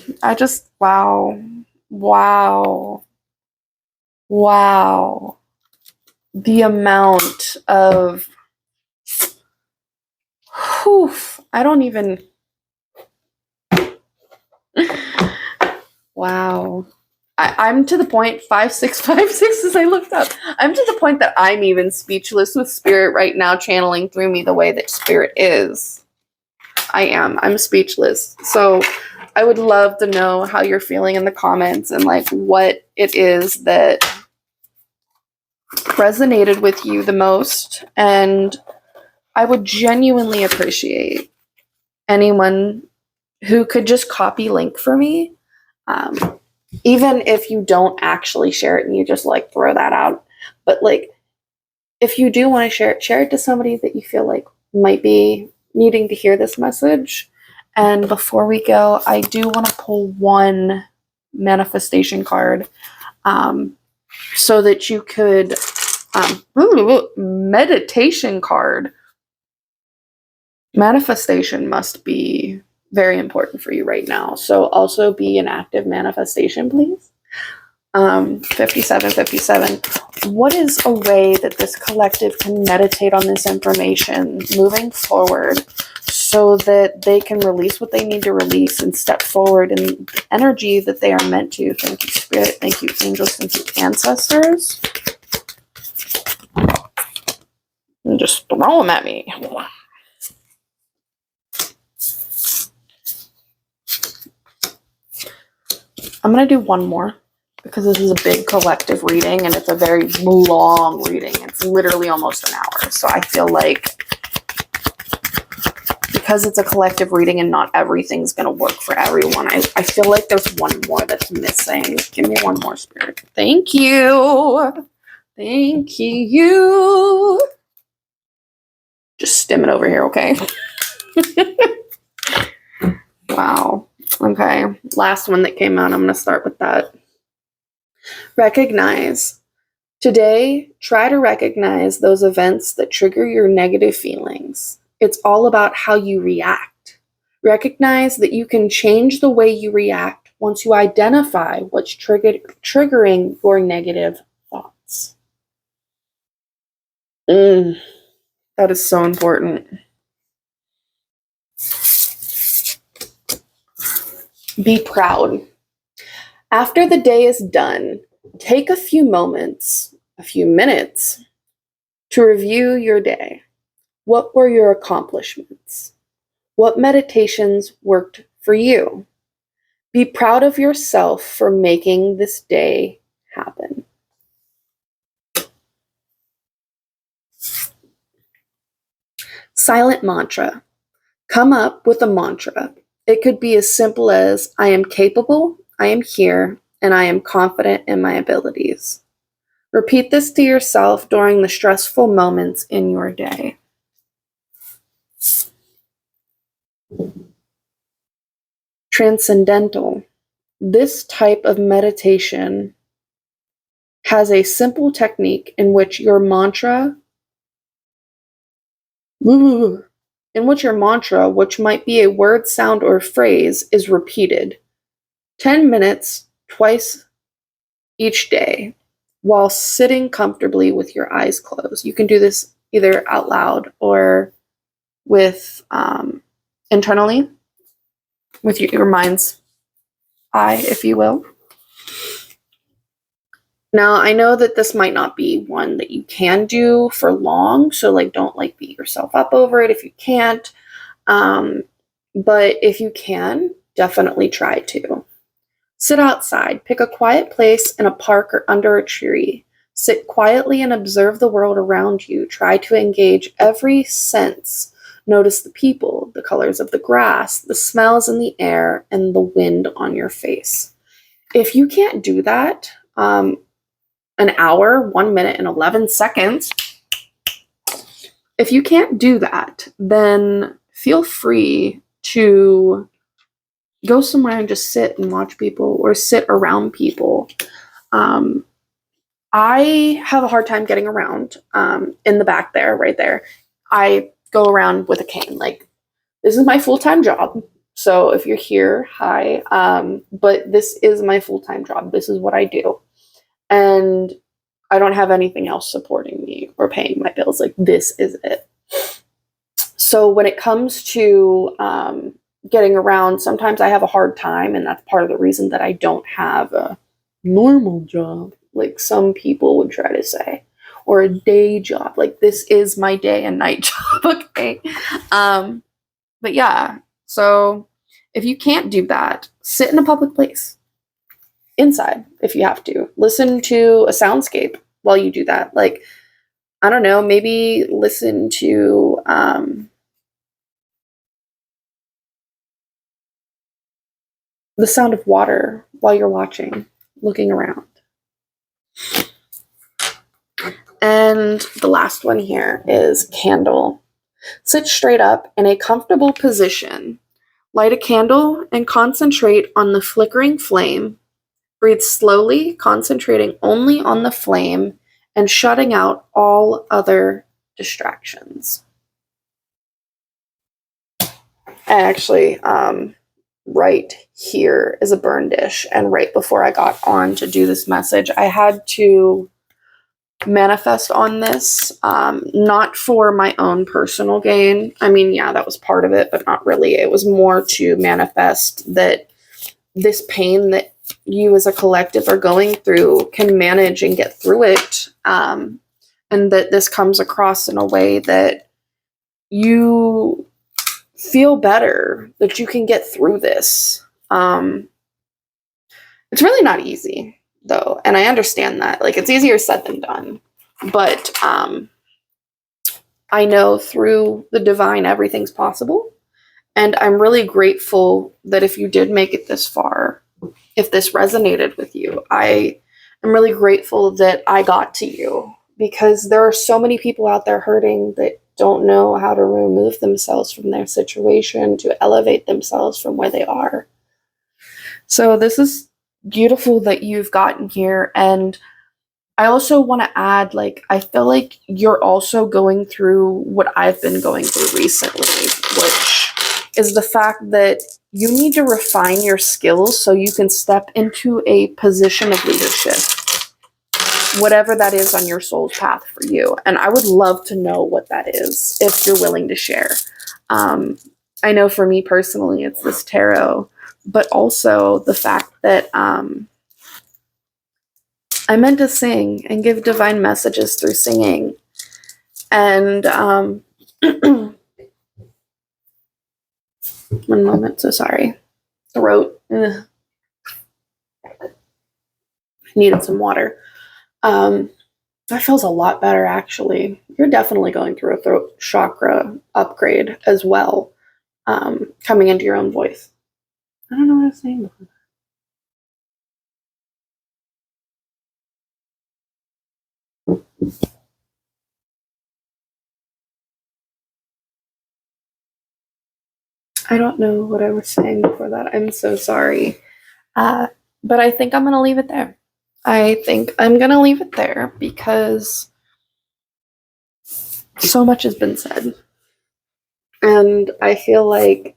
wow. The amount of, I don't even, wow. I'm to the point, 5656 as I looked up, I'm to the point that I'm even speechless with Spirit right now, channeling through me the way that Spirit is. I'm speechless. So I would love to know how you're feeling in the comments and like what it is that resonated with you the most. And I would genuinely appreciate anyone who could just copy link for me. Even if you don't actually share it and you just like throw that out. But like, if you do want to share it to somebody that you feel like might be needing to hear this message. And before we go, I do want to pull one manifestation card so that you could, meditation card. Manifestation must be very important for you right now. So also be an active manifestation, please. 5757. What is a way that this collective can meditate on this information moving forward so that they can release what they need to release and step forward in the energy that they are meant to? Thank you, Spirit. Thank you, angels. Thank you, ancestors. And just throw them at me. I'm going to do one more because this is a big collective reading and it's a very long reading. It's literally almost an hour. So I feel like because it's a collective reading and not everything's going to work for everyone, I feel like there's one more that's missing. Give me one more, Spirit. Thank you. Thank you. Just stim it over here, okay? Wow. Okay. Last one that came out. I'm going to start with that. Recognize. Today, try to recognize those events that trigger your negative feelings. It's all about how you react. Recognize that you can change the way you react once you identify what's triggering your negative thoughts. That is so important. Be proud. After the day is done, take a few moments, a few minutes to review your day. What were your accomplishments? What meditations worked for you? Be proud of yourself for making this day happen. Silent mantra. Come up with a mantra. It could be as simple as I am capable, I am here, and I am confident in my abilities. Repeat this to yourself during the stressful moments in your day. Transcendental. This type of meditation has a simple technique in which your mantra, which might be a word, sound, or phrase, is repeated 10 minutes twice each day while sitting comfortably with your eyes closed. You can do this either out loud or with internally, with your mind's eye, if you will. Now, I know that this might not be one that you can do for long, so don't beat yourself up over it if you can't. But if you can, definitely try to. Sit outside. Pick a quiet place in a park or under a tree. Sit quietly and observe the world around you. Try to engage every sense. Notice the people, the colors of the grass, the smells in the air, and the wind on your face. If you can't do that, an hour, 1 minute, and 11 seconds. If you can't do that, then feel free to go somewhere and just sit and watch people or sit around people. I have a hard time getting around in the back there, right there. I go around with a cane. This is my full-time job. So if you're here, hi. But this is my full-time job. This is what I do. And I don't have anything else supporting me or paying my bills. This is it. So when it comes to getting around, sometimes I have a hard time, and that's part of the reason that I don't have a normal job, like some people would try to say, or a day job. This is my day and night job, okay? But yeah, so if you can't do that, sit in a public place. Inside, if you have to. Listen to a soundscape while you do that. I don't know, maybe listen to the sound of water while you're watching, looking around. And the last one here is candle. Sit straight up in a comfortable position. Light a candle and concentrate on the flickering flame. Breathe slowly, concentrating only on the flame and shutting out all other distractions. And actually, right here is a burn dish. And right before I got on to do this message, I had to manifest on this, not for my own personal gain. I mean, yeah, that was part of it, but not really. It was more to manifest that this pain that you as a collective are going through can manage and get through it, and that this comes across in a way that you feel better, that you can get through this. It's really not easy, though, and I understand that. It's easier said than done, but I know through the divine everything's possible, and I'm really grateful that if you did make it this far, if this resonated with you, I am really grateful that I got to you, because there are so many people out there hurting that don't know how to remove themselves from their situation, to elevate themselves from where they are. So this is beautiful that you've gotten here. And I also want to add, I feel like you're also going through what I've been going through recently, which is the fact that you need to refine your skills so you can step into a position of leadership, whatever that is on your soul's path for you. And I would love to know what that is, if you're willing to share. I know for me personally, it's this tarot, but also the fact that I'm meant to sing and give divine messages through singing. And one moment, so sorry. Throat. Ugh. Needed some water. That feels a lot better, actually. You're definitely going through a throat chakra upgrade as well. coming into your own voice. I don't know what I was saying before. I don't know what I was saying before that. I'm so sorry. But I think I'm going to leave it there. I think I'm going to leave it there because so much has been said. And I feel like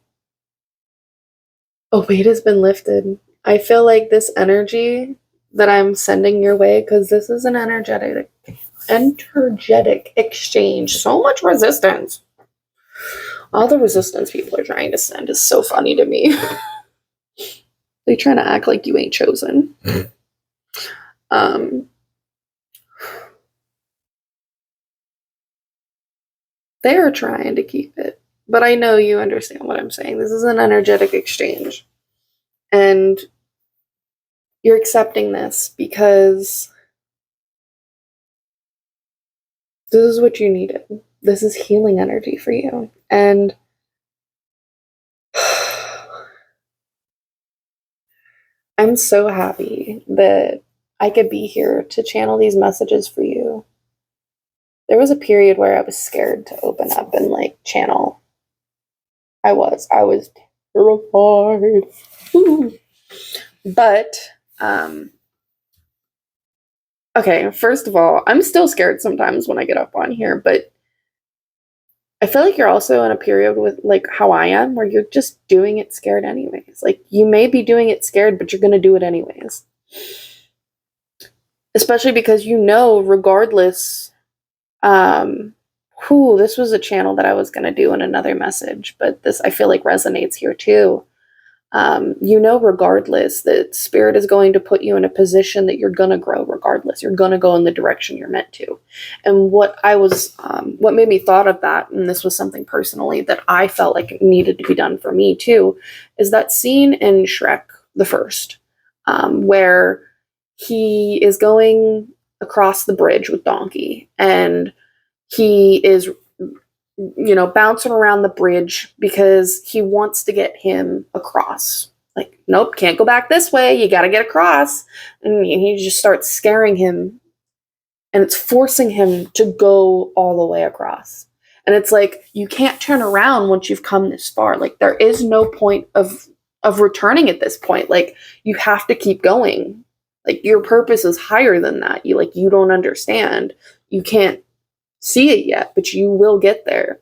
a weight has been lifted. I feel like this energy that I'm sending your way, because this is an energetic exchange. So much resistance. All the resistance people are trying to send is so funny to me. They trying to act like you ain't chosen. They're trying to keep it. But I know you understand what I'm saying. This is an energetic exchange. And you're accepting this because this is what you needed. This is healing energy for you. And I'm so happy that I could be here to channel these messages for you. There was a period where I was scared to open up and like channel. I was terrified. But okay, first of all, I'm still scared sometimes when I get up on here, but I feel like you're also in a period with like how I am, where you're just doing it scared anyways. Like you may be doing it scared, but you're going to do it anyways. Especially because you know, regardless, this was a channel that I was going to do in another message, but this I feel like resonates here too. You know, regardless, that spirit is going to put you in a position that you're going to grow regardless. You're going to go in the direction you're meant to. And what made me thought of that, and this was something personally that I felt like needed to be done for me too, is that scene in Shrek the First, where he is going across the bridge with Donkey, and he is bouncing around the bridge because he wants to get him across. Like, nope, can't go back this way. You got to get across. And he just starts scaring him, and it's forcing him to go all the way across. And it's like, you can't turn around once you've come this far. Like, there is no point of returning at this point. Like, you have to keep going. Like, your purpose is higher than that. You don't understand. You can't see it yet, but you will get there.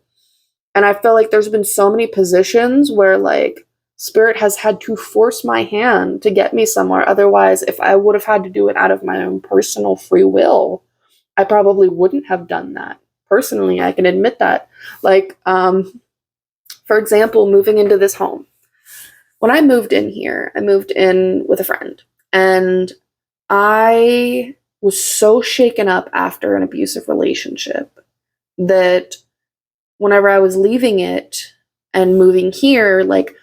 And I feel like there's been so many positions where like spirit has had to force my hand to get me somewhere. Otherwise, if I would have had to do it out of my own personal free will, I probably wouldn't have done that. Personally, I can admit that. Like, for example, moving into this home. When I moved in here, I moved in with a friend, and I was so shaken up after an abusive relationship that whenever I was leaving it and moving here, like,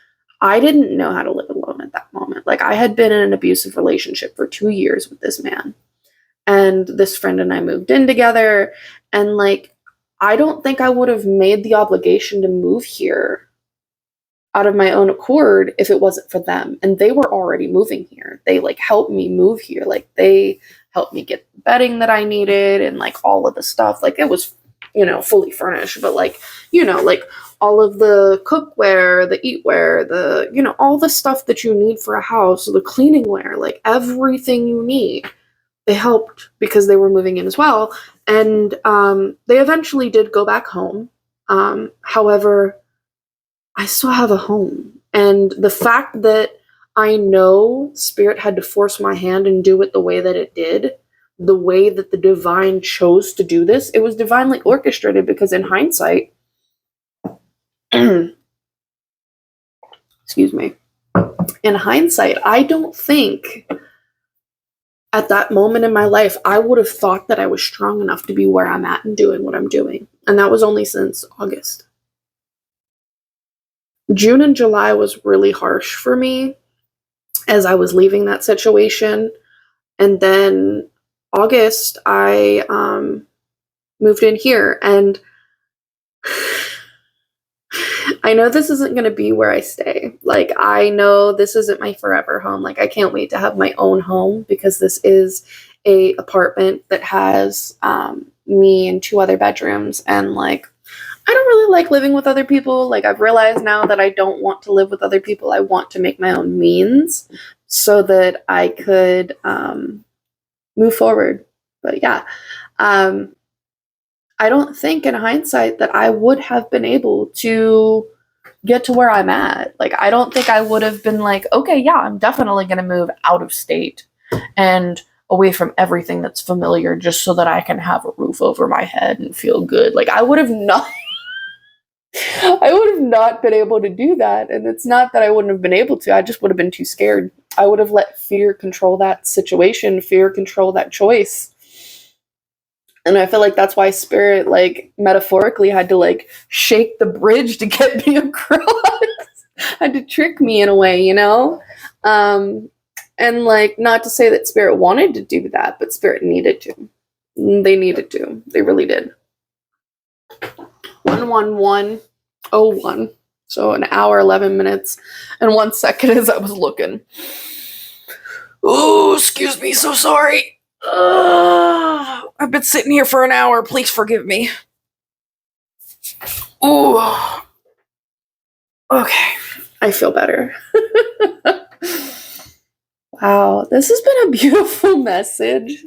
I didn't know how to live alone at that moment. Like, I had been in an abusive relationship for 2 years with this man, and this friend and I moved in together, and like, I don't think I would have made the obligation to move here out of my own accord if it wasn't for them. And they were already moving here. They like helped me move here. Like, they helped me get the bedding that I needed and like all of the stuff. Like, it was fully furnished, but like, like all of the cookware, the eatware, the, all the stuff that you need for a house, the cleaning ware, like everything you need, they helped because they were moving in as well. And they eventually did go back home. However, I still have a home. And the fact that I know spirit had to force my hand and do it the way that it did, the way that the divine chose to do this, it was divinely orchestrated, because in hindsight, excuse me, in hindsight, I don't think at that moment in my life, I would have thought that I was strong enough to be where I'm at and doing what I'm doing. And that was only since August. June and July was really harsh for me as I was leaving that situation. And then August, I moved in here, and I know this isn't going to be where I stay. Like, I know this isn't my forever home. Like, I can't wait to have my own home because this is a apartment that has me and 2 other bedrooms. And, like, I don't really like living with other people. Like, I've realized now that I don't want to live with other people. I want to make my own means so that I could move forward. But yeah, I don't think in hindsight that I would have been able to get to where I'm at. Like, I don't think I would have been like, okay, yeah, I'm definitely going to move out of state and away from everything that's familiar just so that I can have a roof over my head and feel good. Like, I would have not been able to do that. And it's not that I wouldn't have been able to. I just would have been too scared. I would have let fear control that situation, fear control that choice. And I feel like that's why Spirit, like, metaphorically had to, like, shake the bridge to get me across. Had to trick me in a way, you know? And, like, not to say that Spirit wanted to do that, but Spirit needed to. They needed to. They really did. 11101. So an hour, 11 minutes, and 1 second as I was looking. Oh, excuse me, so sorry. I've been sitting here for an hour. Please forgive me. Oh, okay. I feel better. Wow, this has been a beautiful message.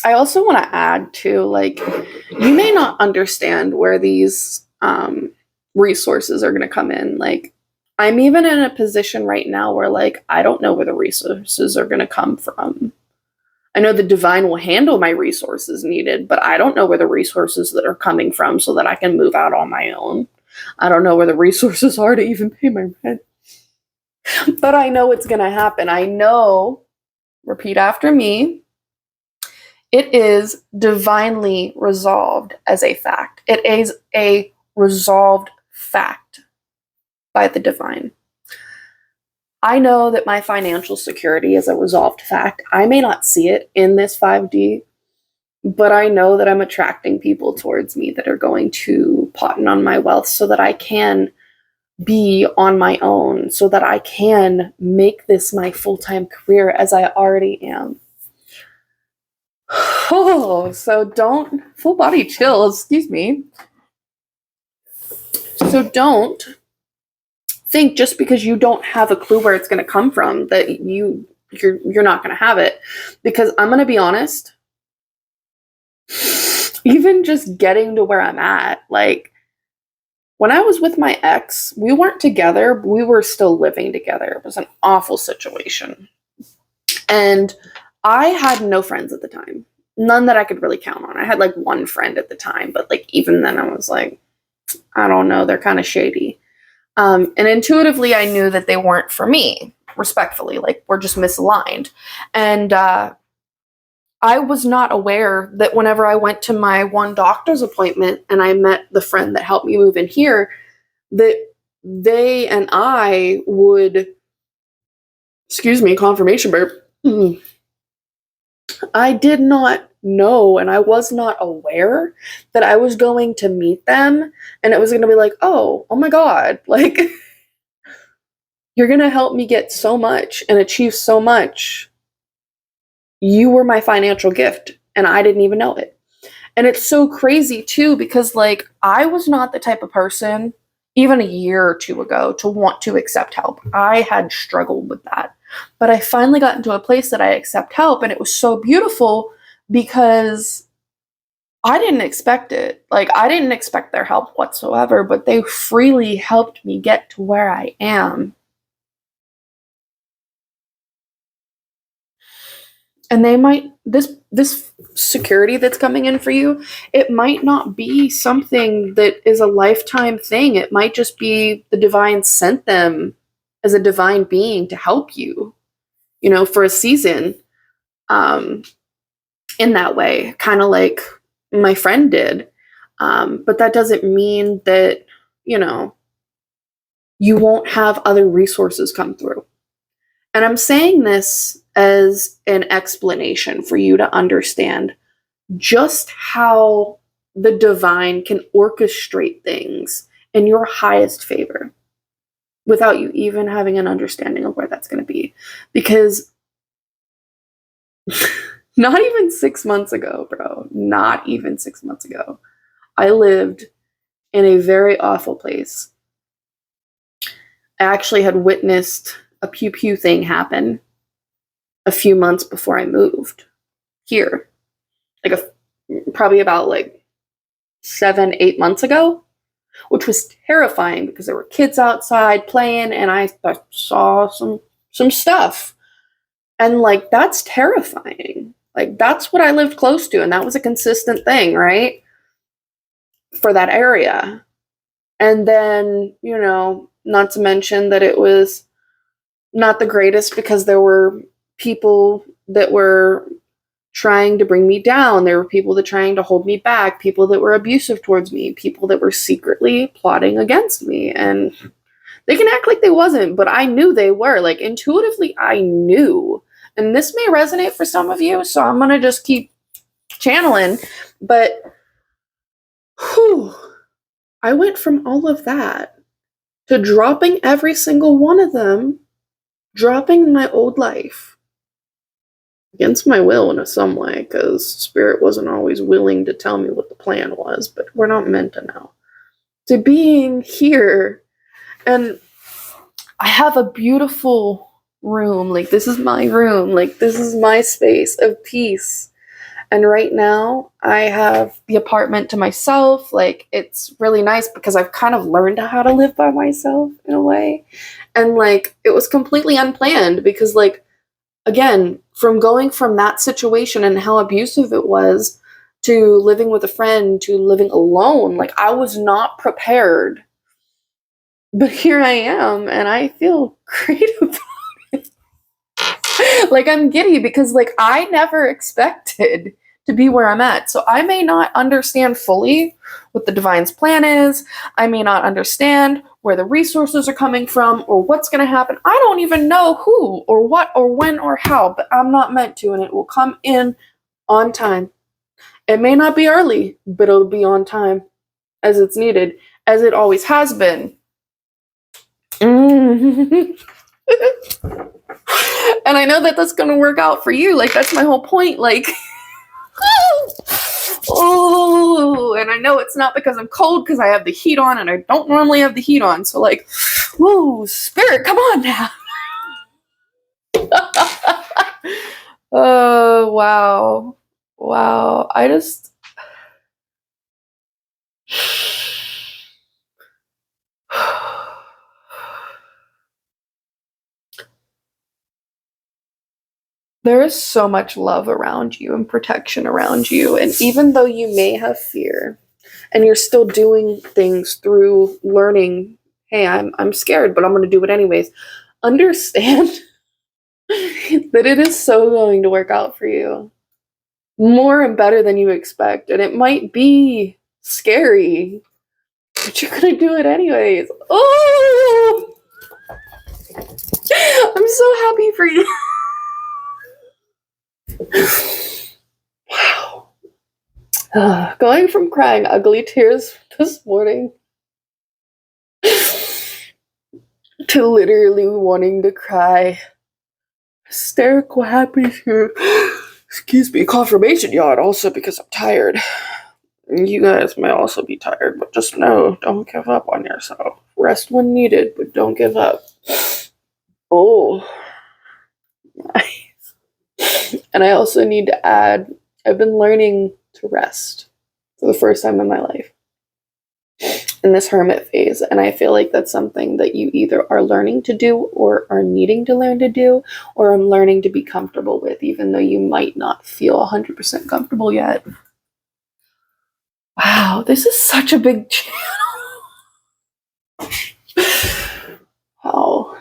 I also want to add too, like, you may not understand where these resources are going to come in. Like, I'm even in a position right now where, like, I don't know where the resources are going to come from. I know the divine will handle my resources needed, but I don't know where the resources that are coming from so that I can move out on my own. I don't know where the resources are to even pay my rent. But I know it's going to happen. I know, repeat after me, it is divinely resolved as a fact. It is a resolved fact by the divine. I know that my financial security is a resolved fact. I may not see it in this 5D, but I know that I'm attracting people towards me that are going to pot in on my wealth so that I can be on my own, so that I can make this my full-time career as I already am. Oh, so don't, full body chill, excuse me. So don't think just because you don't have a clue where it's going to come from that you're not going to have it. Because I'm going to be honest, even just getting to where I'm at, like, when I was with my ex, we weren't together, but we were still living together. It was an awful situation. And I had no friends at the time. None that I could really count on. I had, like, 1 friend at the time, but, like, even then I was like, I don't know, they're kind of shady. And intuitively I knew that they weren't for me, respectfully, like, we're just misaligned. And I was not aware that whenever I went to my 1 doctor's appointment and I met the friend that helped me move in here, that they and I would, excuse me, confirmation burp. I did not know, and I was not aware that I was going to meet them, and it was going to be like, oh my God, like, you're going to help me get so much and achieve so much. You were my financial gift, and I didn't even know it. And it's so crazy, too, because, like, I was not the type of person, even a year or 2 ago, to want to accept help. I had struggled with that. But I finally got into a place that I accept help, and it was so beautiful because I didn't expect it. Like, I didn't expect their help whatsoever, but they freely helped me get to where I am. And they might, this security that's coming in for you, it might not be something that is a lifetime thing. It might just be the divine sent them as a divine being to help you, you know, for a season, in that way, kind of like my friend did. But that doesn't mean that, you know, you won't have other resources come through. And I'm saying this as an explanation for you to understand just how the divine can orchestrate things in your highest favor without you even having an understanding of where that's going to be. Because not even 6 months ago, bro, not even 6 months ago, I lived in a very awful place. I actually had witnessed a pew pew thing happen a few months before I moved here. Like probably about like 7, 8 months ago, which was terrifying because there were kids outside playing and I saw some stuff. And like, that's terrifying. Like, that's what I lived close to. And that was a consistent thing, right? For that area. And then, you know, not to mention that it was not the greatest because there were people that were trying to bring me down. There were people that trying to hold me back, people that were abusive towards me, people that were secretly plotting against me. And they can act like they wasn't, but I knew they were. Like, intuitively, I knew. And this may resonate for some of you, so I'm going to just keep channeling. But, whew, I went from all of that to dropping every single one of them, dropping my old life. Against my will in some way, because Spirit wasn't always willing to tell me what the plan was, but we're not meant to know. To being here, and I have a beautiful room. Like, this is my room. Like, this is my space of peace. And right now, I have the apartment to myself. Like, it's really nice because I've kind of learned how to live by myself in a way. And, like, it was completely unplanned because, like, again, from going from that situation and how abusive it was to living with a friend to living alone, like, I was not prepared. But here I am, and I feel great about it. Like, I'm giddy because, like, I never expected to be where I'm at. So I may not understand fully what the divine's plan is. I may not understand where the resources are coming from or what's going to happen. I don't even know who or what or when or how, but I'm not meant to, and it will come in on time. It may not be early, but it'll be on time as it's needed, as it always has been. And I know that that's going to work out for you. Like, that's my whole point. Like, oh, and I know it's not because I'm cold because I have the heat on and I don't normally have the heat on. So, like, whoa, Spirit, come on now. Oh, wow. Wow. I just. There is so much love around you and protection around you. And even though you may have fear and you're still doing things through learning, hey, I'm scared, but I'm going to do it anyways, understand that it is so going to work out for you. More and better than you expect. And it might be scary, but you're going to do it anyways. Oh! I'm so happy for you. Wow. Going from crying ugly tears this morning to literally wanting to cry hysterical happy here. Excuse me, confirmation yawn also because I'm tired. You guys may also be tired, but just know, don't give up on yourself. Rest when needed, but don't give up. Oh, nice. And I also need to add, I've been learning to rest for the first time in my life in this hermit phase. And I feel like that's something that you either are learning to do or are needing to learn to do, or I'm learning to be comfortable with, even though you might not feel 100% comfortable yet. Wow, this is such a big channel. Wow.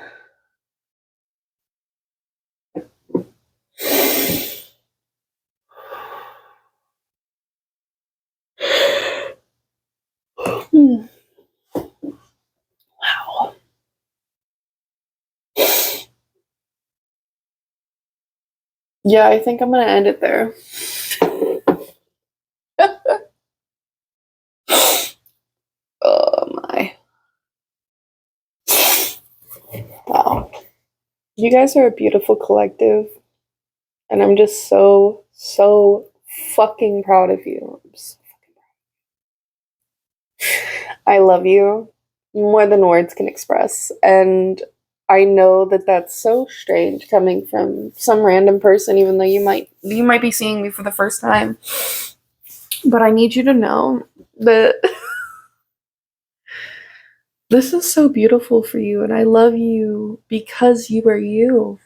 Wow. Yeah, I think I'm going to end it there. You guys are a beautiful collective, and I'm just so, so fucking proud of you. I love you more than words can express, and I know that that's so strange coming from some random person, even though you might be seeing me for the first time. But I need you to know that this is so beautiful for you, and I love you because you are you.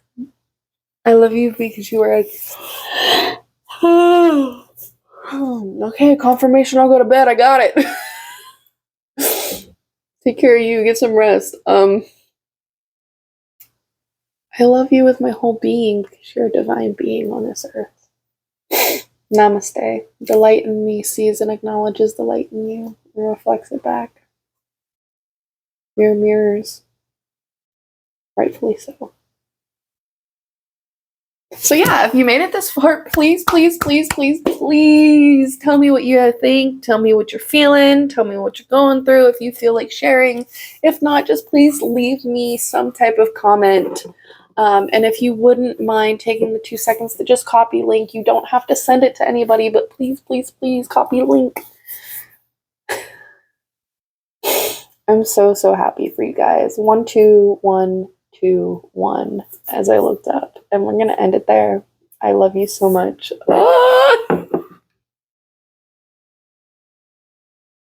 I love you because you are. Okay, confirmation. I'll go to bed. I got it. Take care of you. Get some rest. I love you with my whole being because you're a divine being on this earth. Namaste. The light in me sees and acknowledges the light in you and reflects it back. Your mirrors. Rightfully so. So yeah, if you made it this far, please, please, please, please, please tell me what you think. Tell me what you're feeling. Tell me what you're going through if you feel like sharing. If not, just please leave me some type of comment. And if you wouldn't mind taking the 2 seconds to just copy link, you don't have to send it to anybody, but please, please, please copy link. I'm so, so happy for you guys. 1, 2, 1, 2, 1, as I looked up. And we're going to end it there. I love you so much. Ah!